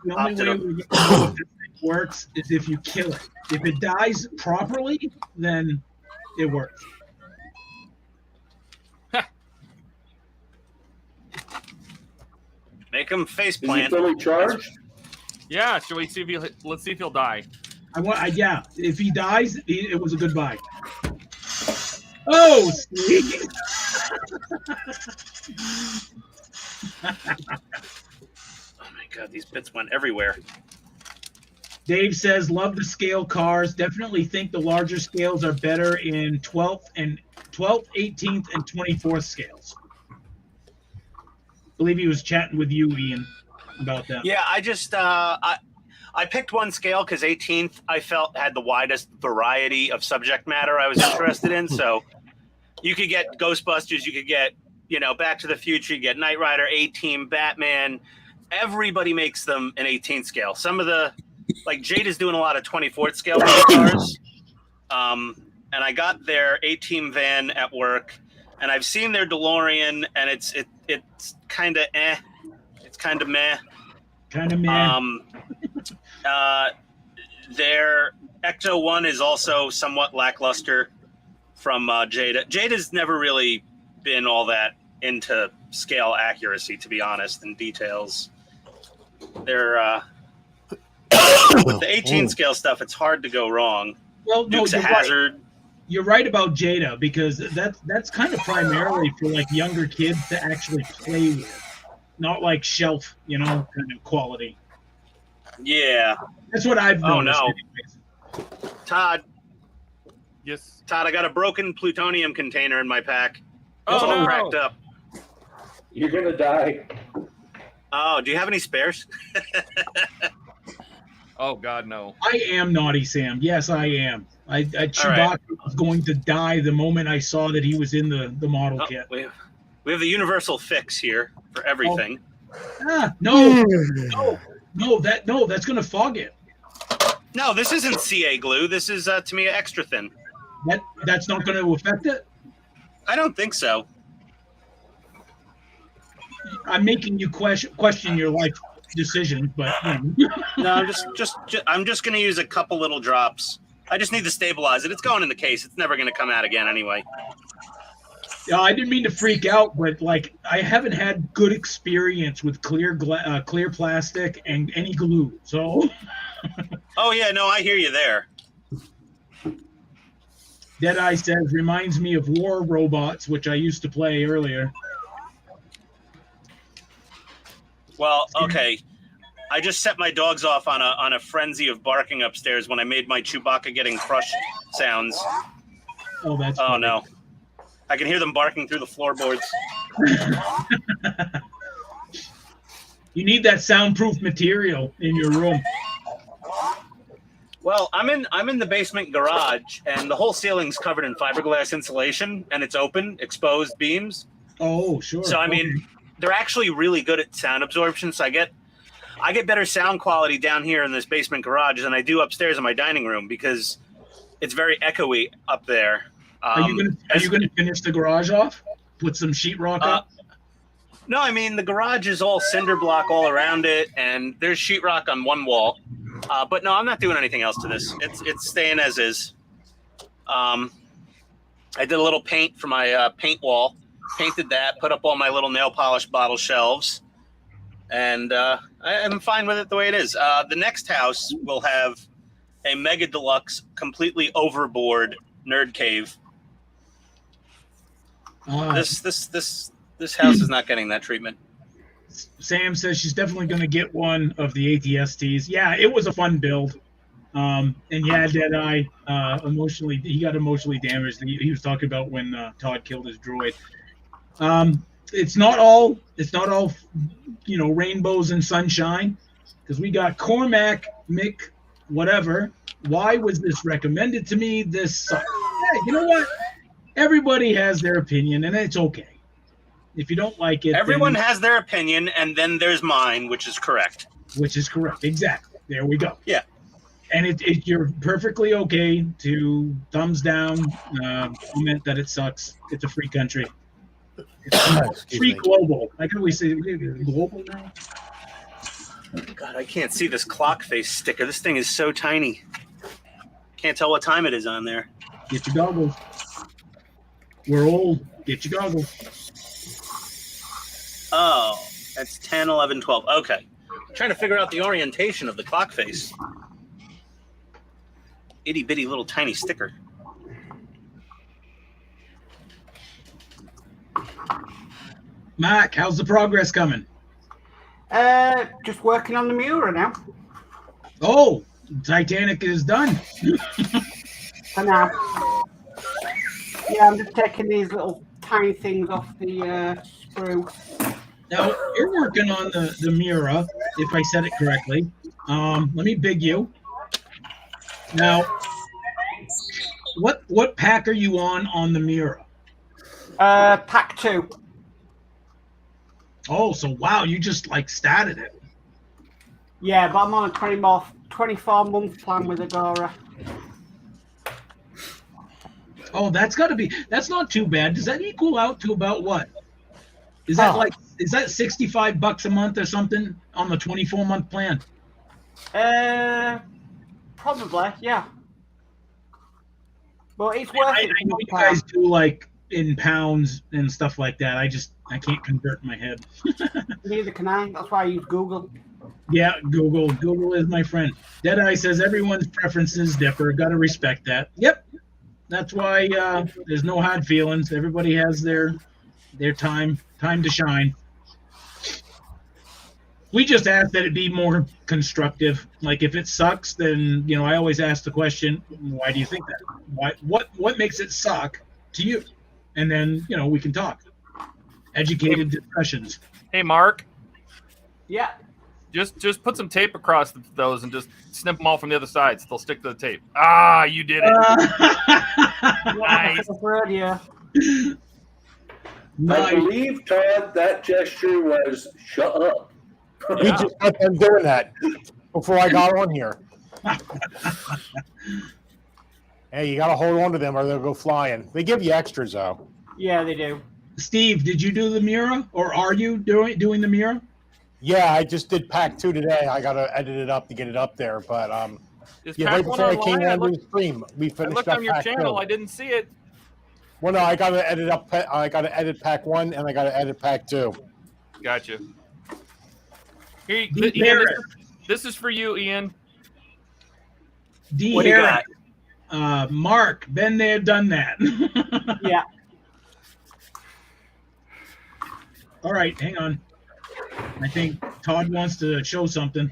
The only
opted
way
up.
we get to know if this thing works is if you kill it. If it dies properly, then it works.
Make him face
Is he
plant.
fully charged?
Yeah, shall we see if let's see if he'll die.
Yeah. If he dies, it was a good buy. Oh, sneak.
Oh my God, these bits went everywhere.
Dave says, love the scale cars. Definitely think the larger scales are better in 12th, 18th, and 24th scales. I believe he was chatting with you, Ian, about that.
Yeah, I just I picked one scale because 18th I felt had the widest variety of subject matter I was interested in. So You could get Ghostbusters. You could get, Back to the Future. You get Knight Rider, A-Team, Batman. Everybody makes them an 18 scale. Some of the, like Jade is doing a lot of 24th scale cars. And I got their A-Team van at work, and I've seen their DeLorean, and it's kind of It's kind of meh.
Kind of meh.
Their Ecto 1 is also somewhat lackluster from Jada. Jada's never really been all that into scale accuracy, to be honest, and details. They're with the 18 scale stuff, it's hard to go wrong.
Well,
Dukes of Hazzard.
Right. You're right about Jada, because that's kind of primarily for like younger kids to actually play with, not like shelf, kind of quality.
Yeah,
that's what I've noticed.
Oh no, anyways. Todd.
Yes,
Todd. I got a broken plutonium container in my pack.
Oh,
It's all
no.
cracked up.
You're gonna die.
Oh, do you have any spares?
Oh God, no.
I am naughty, Sam. Yes, I am. Chewbacca was going to die the moment I saw that he was in the model kit.
We have the universal fix here for everything.
No, that's gonna fog it.
No, this isn't CA glue. This is Tamiya extra thin.
That's not going to affect it.
I don't think so.
I'm making you question your life decision, but
No, I'm just going to use a couple little drops. I just need to stabilize it. It's going in the case. It's never going to come out again anyway.
Yeah, I didn't mean to freak out, but like I haven't had good experience with clear plastic and any glue. So.
Oh yeah, no, I hear you there.
Deadeye says reminds me of War Robots, which I used to play earlier.
Well, okay. I just set my dogs off on a frenzy of barking upstairs when I made my Chewbacca getting crushed sounds.
Oh, that's.
Oh
funny.
no. I can hear them barking through the floorboards.
You need that soundproof material in your room.
Well, I'm in the basement garage, and the whole ceiling's covered in fiberglass insulation, and it's open, exposed beams.
Oh, sure.
So I mean, they're actually really good at sound absorption. So I get better sound quality down here in this basement garage than I do upstairs in my dining room because it's very echoey up there.
Are you gonna finish the garage off? Put some sheetrock up?
No, I mean the garage is all cinder block all around it, and there's sheetrock on one wall. But no, I'm not doing anything else to this. It's staying as is. I did a little paint for my paint wall. Painted that, put up all my little nail polish bottle shelves, and I'm fine with it the way it is. The next house will have a mega deluxe, completely overboard nerd cave. This house is not getting that treatment.
Sam says she's definitely going to get one of the ATSTs. Yeah, it was a fun build. And yeah, Deadeye he got emotionally damaged. He was talking about when Todd killed his droid. It's not all rainbows and sunshine, because we got Cormac, Mick, whatever. Why was this recommended to me? This sucks. Yeah, you know what? Everybody has their opinion, and it's okay. If you don't like it,
everyone has their opinion, and then there's mine, which is correct.
Which is correct, exactly. There we go.
Yeah.
And you're perfectly okay to thumbs down, comment that it sucks. It's a free country. It's free global. I can always say global now.
God, I can't see this clock face sticker. This thing is so tiny. Can't tell what time it is on there.
Get your goggles. We're old. Get your goggles.
Oh, that's 10, 11, 12. Okay. I'm trying to figure out the orientation of the clock face. Itty bitty little tiny sticker.
Mac, how's the progress coming?
Just working on the Miura now.
Oh, Titanic is done.
For now. Yeah, I'm just taking these little tiny things off the screw.
Now, you're working on the Miura, if I said it correctly. Let me big you. Now, what pack are you on the Miura?
Pack 2.
Oh, so wow, you just like started it.
Yeah, but I'm on a 24-month plan with Agora.
Oh, that's not too bad. Does that equal out to about what? Is that is that $65 a month or something on the 24-month plan?
Probably, yeah. Well, it's worth it.
I know you guys do like in pounds and stuff like that. I can't convert in my head.
Neither can I. That's why I use Google.
Yeah, Google. Google is my friend. Deadeye says everyone's preferences differ. Got to respect that. Yep. That's why there's no hard feelings. Everybody has their time to shine. We just ask that it be more constructive. Like if it sucks, then I always ask the question, why do you think that? What makes it suck to you? And then we can talk. Educated discussions.
Hey, Mark.
Yeah.
Just put some tape across those and just snip them all from the other side so they'll stick to the tape. Ah, you did it. Nice.
Yeah.
I believe, Todd, that gesture was shut up.
We just got them doing that before I got on here. Hey, you got to hold on to them or they'll go flying. They give you extras, though.
Yeah, they do.
Steve, did you do the mirror, or are you doing the mirror?
Yeah, I just did pack 2 today. I got to edit it up to get it up there, but yeah, right before I came on the stream, we finished up.
I looked on your
pack
channel.
2.
I didn't see it.
Well, no, I got to edit up. I got to edit pack 1 and I got to edit pack 2.
Gotcha. Here, Ian, this is for you, Ian.
D.
What do you
Herrick,
got?
Mark, been there, done that.
Yeah.
All right, hang on. I think Todd wants to show something.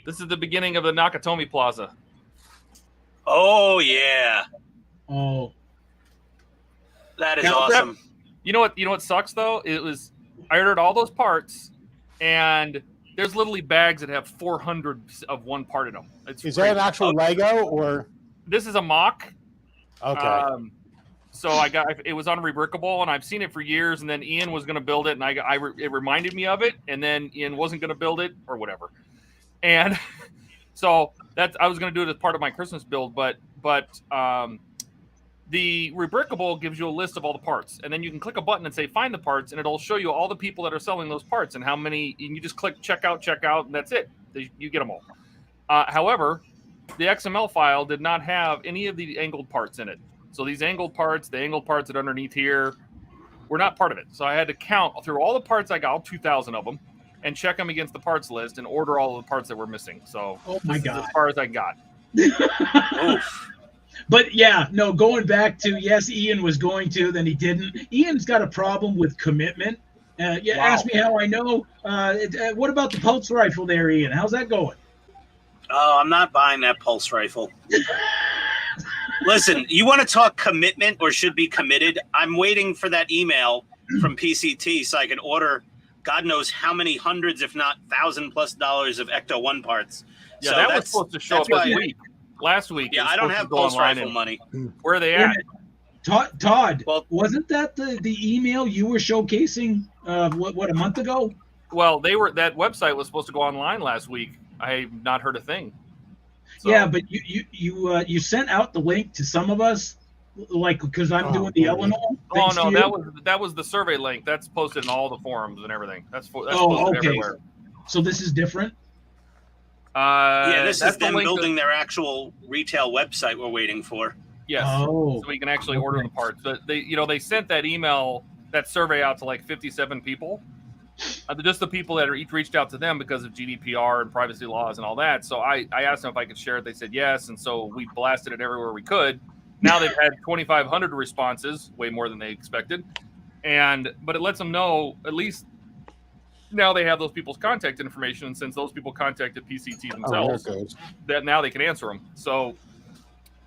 This is the beginning of the Nakatomi Plaza.
Oh yeah.
Oh.
That is
Now,
awesome.
You know what sucks though? I ordered all those parts, and there's literally bags that have 400 of one part in them.
Is that an actual Lego or?
This is a mock.
Okay.
So it was on Rebrickable, and I've seen it for years. And then Ian was going to build it, and it reminded me of it. And then Ian wasn't going to build it or whatever. And so I was going to do it as part of my Christmas build, but the Rebrickable gives you a list of all the parts, and then you can click a button and say find the parts, and it'll show you all the people that are selling those parts and how many. And you just click check out, and that's it. You get them all. However, the XML file did not have any of the angled parts in it. So these angled parts, the angled parts that are underneath here, were not part of it. So I had to count through all the parts I got, all 2,000 of them, and check them against the parts list and order all of the parts that were missing. So
oh my God,
as far as I got.
But yeah, no, going back to, yes, Ian was going to, then he didn't. Ian's got a problem with commitment. Wow. Ask me how I know. What about the pulse rifle there, Ian? How's that going?
Oh, I'm not buying that pulse rifle. Listen, you want to talk commitment or should be committed? I'm waiting for that email from PCT so I can order God knows how many hundreds, if not $1,000+ of Ecto 1 parts.
Yeah,
so
that was supposed to show up this week. Last week.
Yeah, I don't have pulse rifle money.
Where are they at?
Todd,
well,
wasn't that the email you were showcasing what a month ago?
Well, that website was supposed to go online last week. I have not heard a thing. So.
Yeah, but you sent out the link to some of us, like because I'm doing the Eleanor.
Oh no, that was the survey link. That's posted in all the forums and everything. That's posted everywhere.
So this is different.
Yeah, this is them building their actual retail website we're waiting for.
Yes,
so
we can actually order the parts. But they sent that email, that survey out to like 57 people. Just the people that are each reached out to them because of GDPR and privacy laws and all that. So I asked them if I could share it. They said yes, and so we blasted it everywhere we could. Now they've had 2,500 responses, way more than they expected. But it lets them know at least now they have those people's contact information, and since those people contacted PCT themselves, that now they can answer them. So,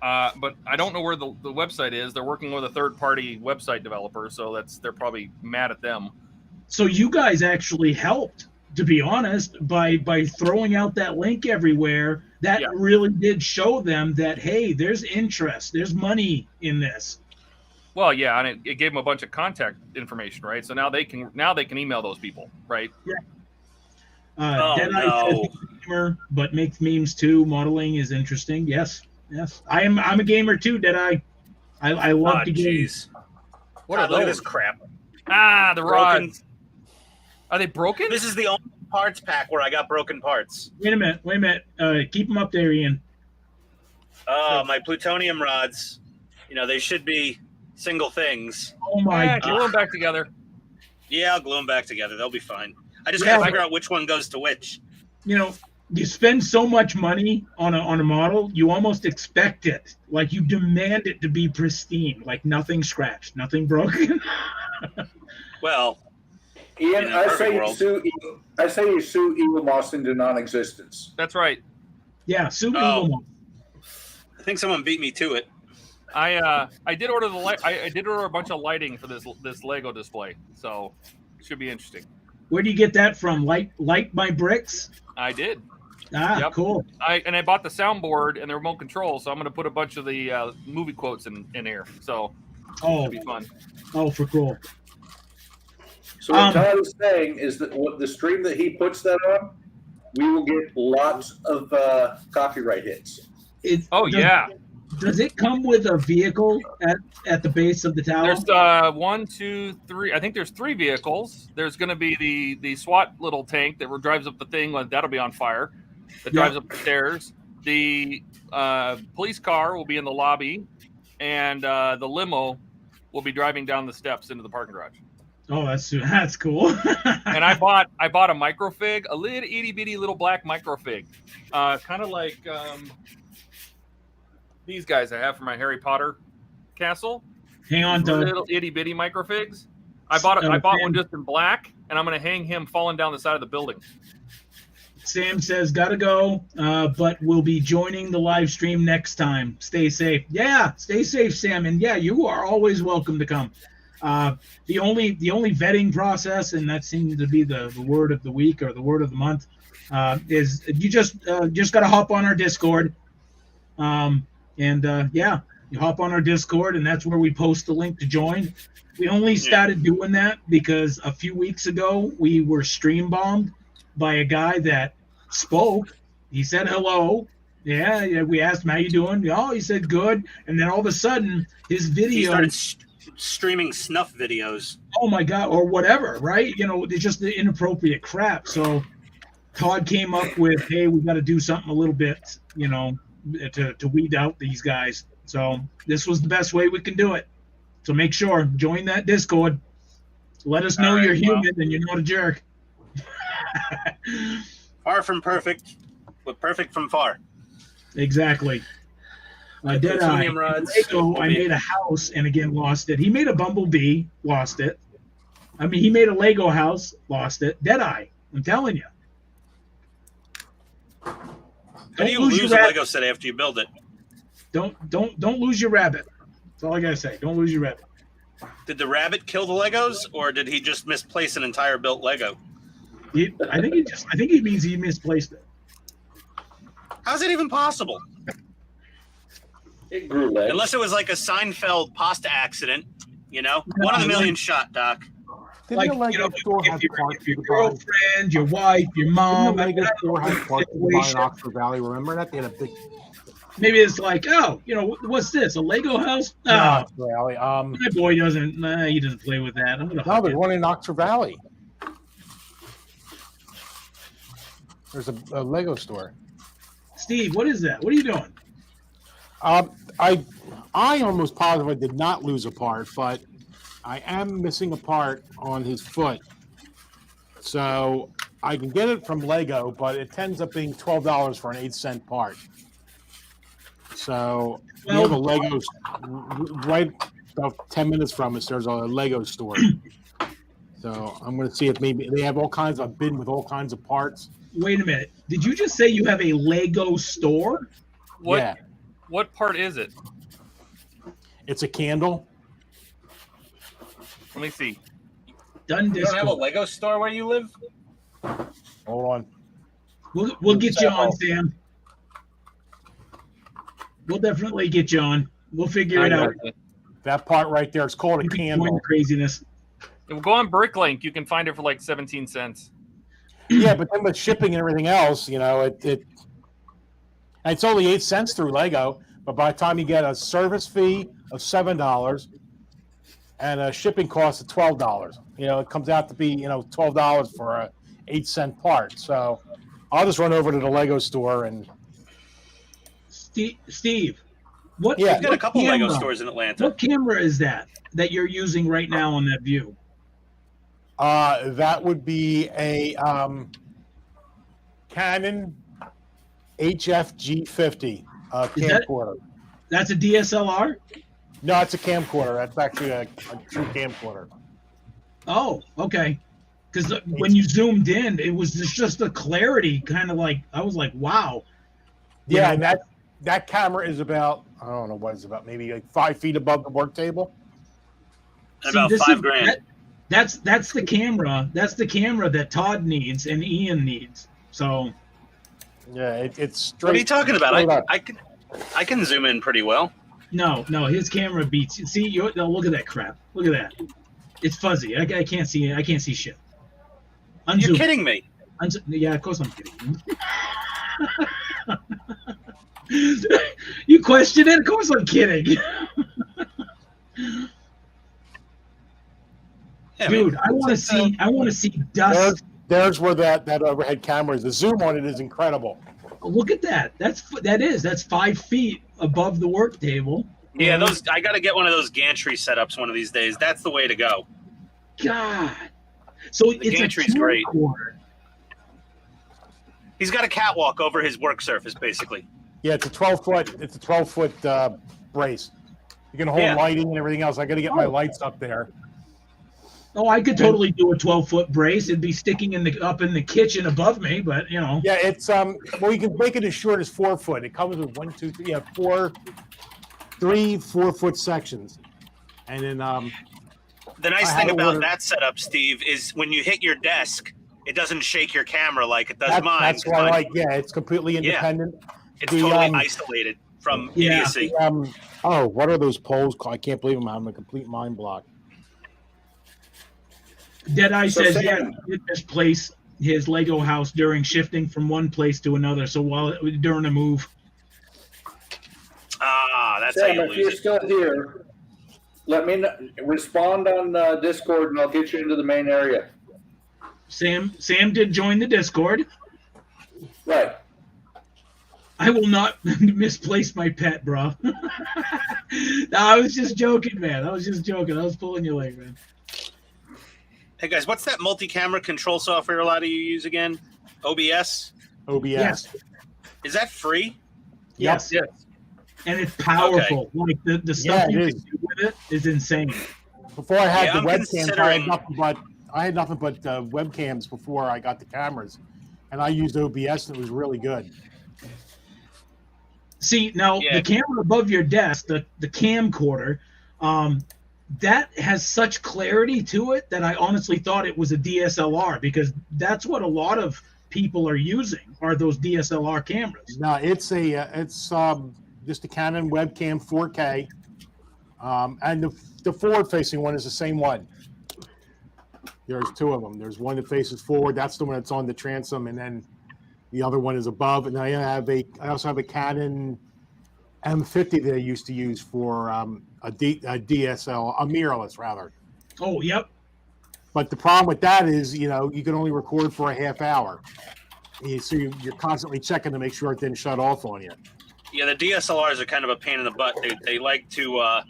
but I don't know where the website is. They're working with a third-party website developer, so they're probably mad at them.
So you guys actually helped, to be honest, by throwing out that link everywhere. That really did show them that, hey, there's interest, there's money in this.
Well, yeah, and it gave them a bunch of contact information, right? So now they can email those people, right?
Oh,
Deadeye
no.
says he's a gamer, but makes memes too. Modeling is interesting. Yes. I'm a gamer too, Deadeye. I love to game.
Jeez.
What are
Look at
those?
this crap.
Ah, the
Broken.
rods. Are they broken?
This is the only parts pack where I got broken parts.
Wait a minute. Keep them up there, Ian.
Oh, my plutonium rods. You know, they should be single things.
Oh my
Glue them back together.
Yeah, I'll glue them back together. They'll be fine. I just gotta figure out which one goes to which.
You know, you spend so much money on a model, you almost expect it. Like you demand it to be pristine, like nothing scratched, nothing broken.
Well,
Ian,
in a
I
perfect
say you sue Evil Moss into non-existence.
That's right.
Yeah, super
Oh.
evil.
I think someone beat me to it.
I did order I did order a bunch of lighting for this Lego display, so it should be interesting.
Where do you get that from? Light my bricks?
I did.
Ah,
Yep.
cool.
I bought the soundboard and the remote control, so I'm gonna put a bunch of the movie quotes in here. So it'll be fun.
Oh, for cool.
So what Todd is saying is that what the stream that he puts that on, we will get lots of copyright hits.
Does it come with a vehicle at the base of the tower?
There's 1, 2, 3. I think there's 3 vehicles. There's going to be the SWAT little tank that drives up the thing. That'll be on fire. That drives up the stairs. The police car will be in the lobby, and the limo will be driving down the steps into the parking garage.
Oh, that's cool.
And I bought a microfig, a little itty bitty little black microfig, kind of like these guys I have for my Harry Potter castle.
Hang on, Doug.
Little itty bitty microfigs. I bought one just in black, and I'm going to hang him falling down the side of the building.
Sam says, gotta go, but we'll be joining the live stream next time. Stay safe. Yeah, stay safe, Sam. And yeah, you are always welcome to come. The only vetting process, and that seems to be the word of the week or the word of the month, is you just got to hop on our Discord. Yeah, you hop on our Discord, and that's where we post the link to join. We only started doing that because a few weeks ago we were stream bombed by a guy that spoke. He said hello. Yeah, we asked him, how you doing? Oh, he said good. And then all of a sudden, his video...
He started streaming snuff videos.
Oh, my God, or whatever, right? You know, it's just the inappropriate crap. So Todd came up with, hey, we got to do something a little bit, you know, to weed out these guys. So this was the best way we can do it. So make sure, join that Discord. Let us know you're human and you're not a jerk.
Far from perfect, but perfect from far.
Exactly. Deadeye. Lego, I made a house and again lost it. He made a bumblebee, lost it. I mean, he made a Lego house, lost it. Deadeye, I'm telling you.
How do you lose a Lego set after you build it?
Don't lose your rabbit. That's all I gotta say. Don't lose your rabbit.
Did the rabbit kill the Legos, or did he just misplace an entire built Lego?
I think he means he misplaced it.
How's it even possible?
It grew legs.
Unless it was like a Seinfeld pasta accident, you know? One in a million shot, Doc.
Like, you know, if your girlfriend, your wife, your mom.
Didn't the Lego store have parts in Oxford Valley? Remember that? They had a big...
Maybe it's like, oh, you know, what's this? A Lego house?
No,
Oh,
Valley.
my boy doesn't. He doesn't play with that. I'm gonna
No, there's one in Oxford Valley. There's a Lego store.
Steve, what is that? What are you doing?
I almost positive I did not lose a part, but I am missing a part on his foot. So I can get it from Lego, but it ends up being $12 for an 8-cent part. So we have a Lego right about 10 minutes from us. There's a Lego store. So I'm going to see if maybe they have all kinds of bin with all kinds of parts.
Wait a minute. Did you just say you have a Lego store?
Yeah.
What part is it?
It's a candle.
Let me see.
Done.
You don't have a Lego store where you live?
Hold on.
We'll get you on, Sam. We'll definitely get you on. We'll figure it out.
That part right there, it's called a
You can join
candle.
the craziness.
We'll go on Bricklink. You can find it for like 17 cents.
Yeah, but then with shipping and everything else, you know, it's only 8 cents through Lego, but by the time you get a service fee of $7 and a shipping cost of $12, you know, it comes out to be, you know, $12 for a 8-cent part. So I'll just run over to the Lego store and
Steve, what?
Yeah.
We've got a couple
camera,
Lego stores in Atlanta.
What camera is that you're using right now on that view?
that would be a Canon HFG50 camcorder.
That's a DSLR?
No, it's a camcorder. That's actually a true camcorder.
Oh, okay. Because when you zoomed in, it was just the clarity, kind of like, I was like, wow.
Yeah, and that camera is about, I don't know what it's about, maybe like 5 feet above the work table.
About
this
$5 grand.
That's the camera. That's the camera that Todd needs and Ian needs. So
Yeah, it's straight.
What are you talking about?
straight up.
I can zoom in pretty well.
no, his camera beats. See, no, look at that crap. Look at that. It's fuzzy. I can't see it. I can't see shit. Unzoom.
You're kidding me.
Yeah, of course I'm kidding. You question it? Of course I'm kidding.
Yeah,
Dude, I want to see dust.
There's where that overhead camera is. The zoom on it is incredible.
Look at that. That's 5 feet above the work table.
Yeah, those. I got to get one of those gantry setups one of these days. That's the way to go.
God. So
The
it's
gantry's
a
great.
camcorder.
He's got a catwalk over his work surface, basically.
Yeah, it's a 12-foot. It's a 12-foot brace. You can hold
Yeah.
lighting and everything else. I got to get my lights up there.
Oh, I could totally do a 12-foot brace. It'd be sticking up in the kitchen above me, but you know.
Yeah, it's well, you can make it as short as 4 foot. It comes with 1, 2, 3, 4-foot sections, and then
The nice
I
thing
had
about
ordered-
that setup, Steve, is when you hit your desk, it doesn't shake your camera like it does mine.
that's why I like. Yeah, it's completely independent.
It's
the,
totally isolated from
Yeah.
idiocy.
Oh, what are those poles called? I can't believe I'm having a complete mind block.
Deadeye
So
says,
Sam-
yeah, he did misplace his Lego house during shifting from one place to another. So during a move.
Ah, that's
Sam,
how you
if you're
lose it.
still here, let me respond on Discord, and I'll get you into the main area.
Sam did join the Discord.
Right.
I will not misplace my pet, bro. No, I was just joking, man. I was just joking. I was pulling your leg, man.
Hey guys, what's that multi-camera control software a lot of you use again? OBS?
OBS.
Yes.
Is that free?
Yes.
Yes.
And it's powerful. Like the stuff
Yeah,
you
it
can
is.
do with it is insane.
Before I had
Yeah,
the
I'm
webcams,
considering-
I had nothing but webcams before I got the cameras, and I used OBS, and it was really good.
See, now
Yeah.
the camera above your desk, the camcorder, that has such clarity to it that I honestly thought it was a DSLR, because that's what a lot of people are using, are those DSLR cameras.
No, it's just a Canon webcam 4K, and the forward-facing one is the same one. There's two of them. There's one that faces forward. That's the one that's on the transom, and then the other one is above. And I also have a Canon M50 that I used to use for a DSL, a mirrorless rather.
Oh, yep.
But the problem with that is, you can only record for a half hour. So you're constantly checking to make sure it didn't shut off on you.
Yeah, the DSLRs are kind of a pain in the butt. They like to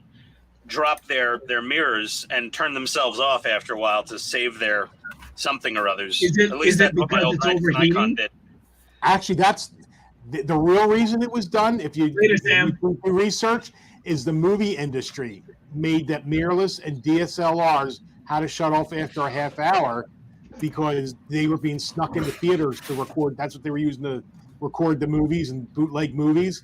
drop their mirrors and turn themselves off after a while to save their something or others.
Is it
that's what my
because
old
it's
Nikon
overheating?
did.
Actually, that's the real reason it was done. If you
Later, Sam.
do research, is the movie industry made that mirrorless and DSLRs had to shut off after a half hour because they were being snuck into theaters to record. That's what they were using to record the movies and bootleg movies.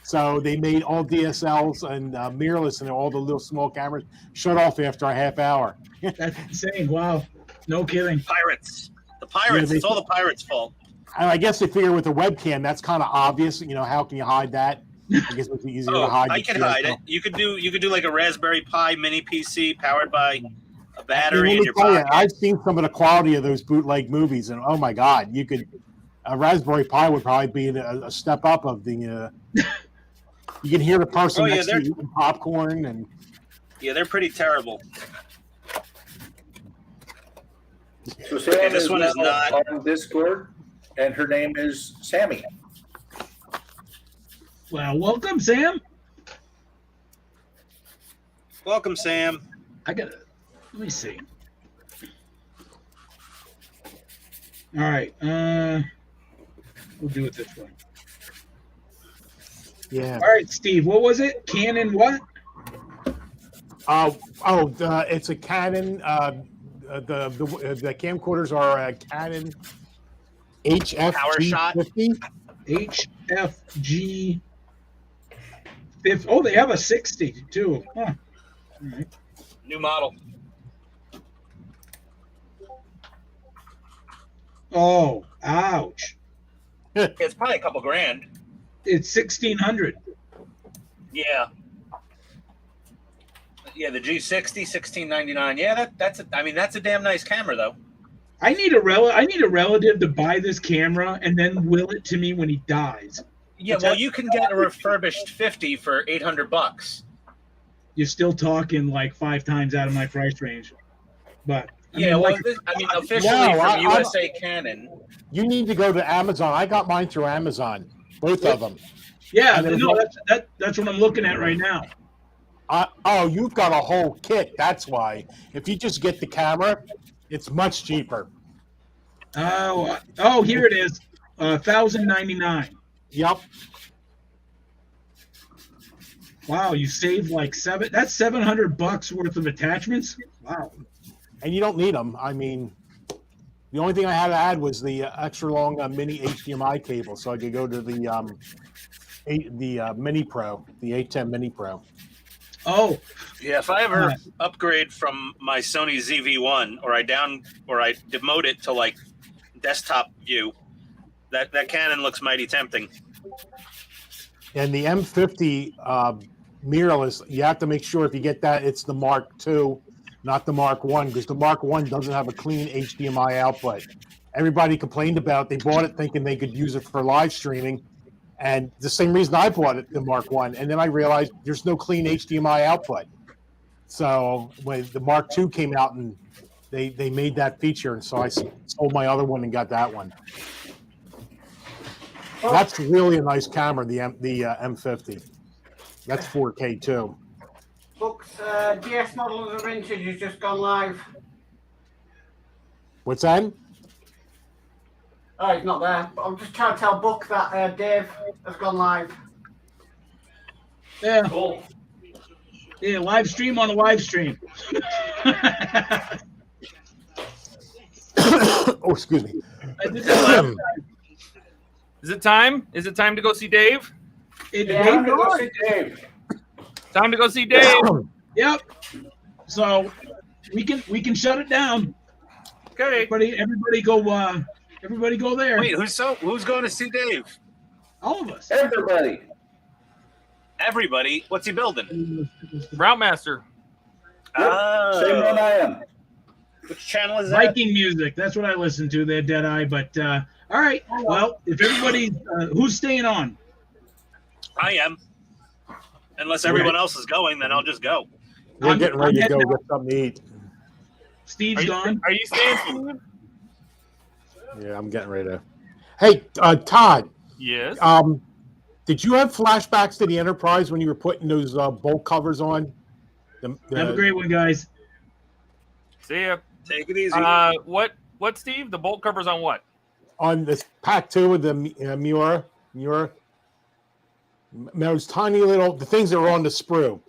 So they made all DSLs and mirrorless and all the little small cameras shut off after a half hour.
That's insane. Wow. No kidding.
Pirates. The pirates. It's all the pirates' fault.
And I guess they figure with a webcam, that's kind of obvious. How can you hide that? I guess it's easier to hide.
I can hide it. You could do like a Raspberry Pi mini PC powered by a battery in your pocket.
I've seen some of the quality of those bootleg movies, and oh my god, a Raspberry Pi would probably be a step up of the. You can hear the person next to you eating popcorn, and
yeah, they're pretty terrible.
So Sam
this one is
now
not
on Discord, and her name is Sammy.
Well, welcome, Sam.
Welcome, Sam.
Let me see. All right. We'll do it this way.
yeah.
All right, Steve. What was it? Canon what?
It's a Canon. The camcorders are a Canon HFG50.
HFG 50. Oh, they have a 60 too. Huh. All right.
New model.
Oh, ouch.
It's probably a couple grand.
It's 1,600.
Yeah. Yeah, the G60, $16.99. Yeah, that's a damn nice camera though.
I need a relative to buy this camera and then will it to me when he dies.
Yeah, well, you can get a refurbished 50 for $800.
You're still talking like 5 times out of my price range. But
officially from USA Canon.
You need to go to Amazon. I got mine through Amazon, both of them.
Yeah, no, that's what I'm looking at right now.
You've got a whole kit. That's why. If you just get the camera, it's much cheaper.
Oh, here it is. $1,099.
Yep.
Wow, you saved like that's $700 worth of attachments. Wow.
And you don't need them. I mean, the only thing I had to add was the extra long mini HDMI cable, so I could go to the Mini Pro, the HTM Mini Pro.
Oh,
yeah. If I ever upgrade from my Sony ZV-1 or I demote it to like desktop view, that Canon looks mighty tempting.
And the M50 mirrorless, you have to make sure if you get that, it's the Mark II, not the Mark I, because the Mark I doesn't have a clean HDMI output. Everybody complained about it. They bought it thinking they could use it for live streaming. And the same reason I bought it, the Mark I. And then I realized there's no clean HDMI output. So when the Mark II came out and they made that feature, and so I sold my other one and got that one. That's really a nice camera, the M50. That's 4K too.
Books, DS model of the vintage has just gone live.
What's that?
Oh, he's not there. But I'm just trying to tell Book that Dave has gone live.
yeah.
Cool.
Yeah, live stream on a live stream.
Oh, excuse me.
I did that last time.
Is it time? Is it time to go see Dave?
Time to go see
Dave.
Time to go see Dave.
Yep. So we can shut it down.
Okay.
Everybody go there.
Wait, who's going to see Dave?
All of us.
Everybody.
Everybody. What's he building?
Route Master.
Oh.
Same one I am.
Which channel is that?
Viking music. That's what I listen to. They're Deadeye. But all right. Well, if everybody, who's staying on?
I
am. Unless everyone else is going, then I'll just go.
We're getting ready to go get something to eat.
Steve's gone.
Are you staying, Steve?
Yeah, I'm getting ready to. Hey, Todd.
Yes.
Did you have flashbacks to the Enterprise when you were putting those bolt covers on?
Have a great one, guys.
See ya.
Take it easy.
What, Steve? The bolt covers on what?
On this pack 2 with the Miura. Those tiny the things that were on the sprue.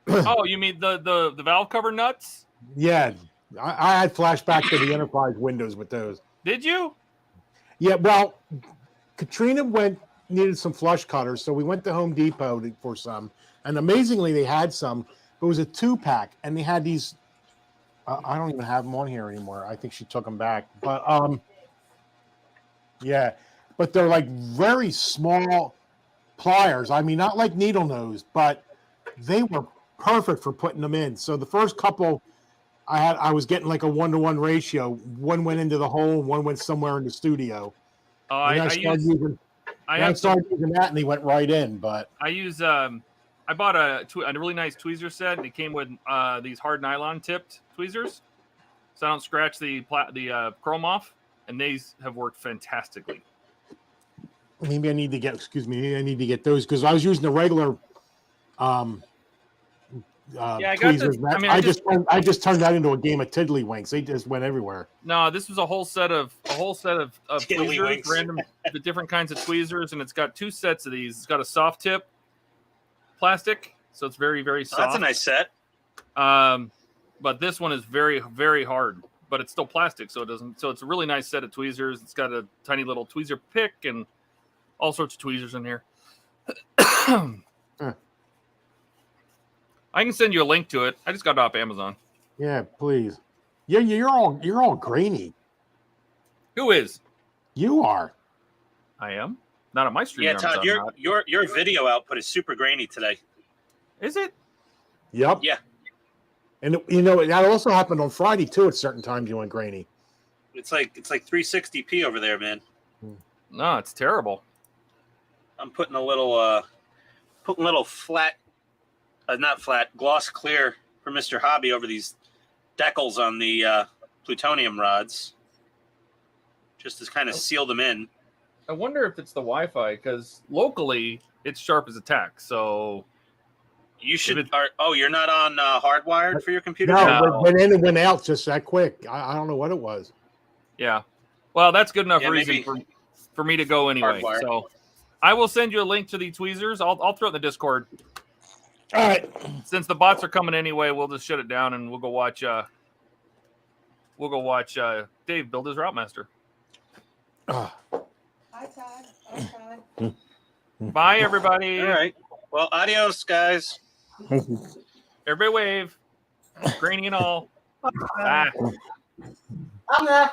Oh, you mean the valve cover nuts?
Yeah, I had flashback to the Enterprise windows with those.
Did you?
Yeah, well, Katrina needed some flush cutters, so we went to Home Depot for some, and amazingly they had some. It was a 2-pack, and they had these. I don't even have them on here anymore. I think she took them back, but yeah, but they're like very small pliers. I mean, not like needle nose, but they were perfect for putting them in. So the first couple I was getting like a 1-to-1 ratio. One went into the hole, and one went somewhere in the studio.
I
started using that, and he went right in. But
I bought a really nice tweezer set, and it came with these hard nylon tipped tweezers, so I don't scratch the chrome off, and these have worked fantastically.
Maybe I need to get those because I was using the regular tweezers. I just turned that into a game of tiddlywinks. They just went everywhere.
No, this was a whole set of tweezers, the different kinds of tweezers, and it's got 2 sets of these. It's got a soft tip plastic, so it's very, very soft.
That's a nice set.
But this one is very, very hard, but it's still plastic, so it doesn't. So it's a really nice set of tweezers. It's got a tiny little tweezer pick and all sorts of tweezers in here. I can send you a link to it. I just got it off Amazon.
Yeah, please. Yeah, you're all grainy.
Who is?
You are.
I am. Not on my stream.
Yeah, Todd, your video output is super grainy today.
Is it?
Yep.
Yeah.
And that also happened on Friday too. At certain times, you went grainy.
It's like 360p over there, man.
No, it's terrible.
I'm putting a little flat, not flat, gloss clear for Mr. Hobby over these decals on the plutonium rods, just to kind of seal them in.
I wonder if it's the Wi-Fi, because locally it's sharp as a tack. So
you should. You're not on hardwired for your computer?
No, it went in and went out just that quick. I don't know what it was.
Yeah. Well, that's good enough reason for me to go anyway.
Hardwired.
So I will send you a link to the tweezers. I'll throw it in the Discord.
All right.
Since the bots are coming anyway, we'll just shut it down and we'll go watch. Dave build his Route Master.
Hi, Todd. Hi, Todd.
Bye, everybody.
All right. Well, adios, guys.
Everybody wave. Grainy and all. Bye.
I'm there.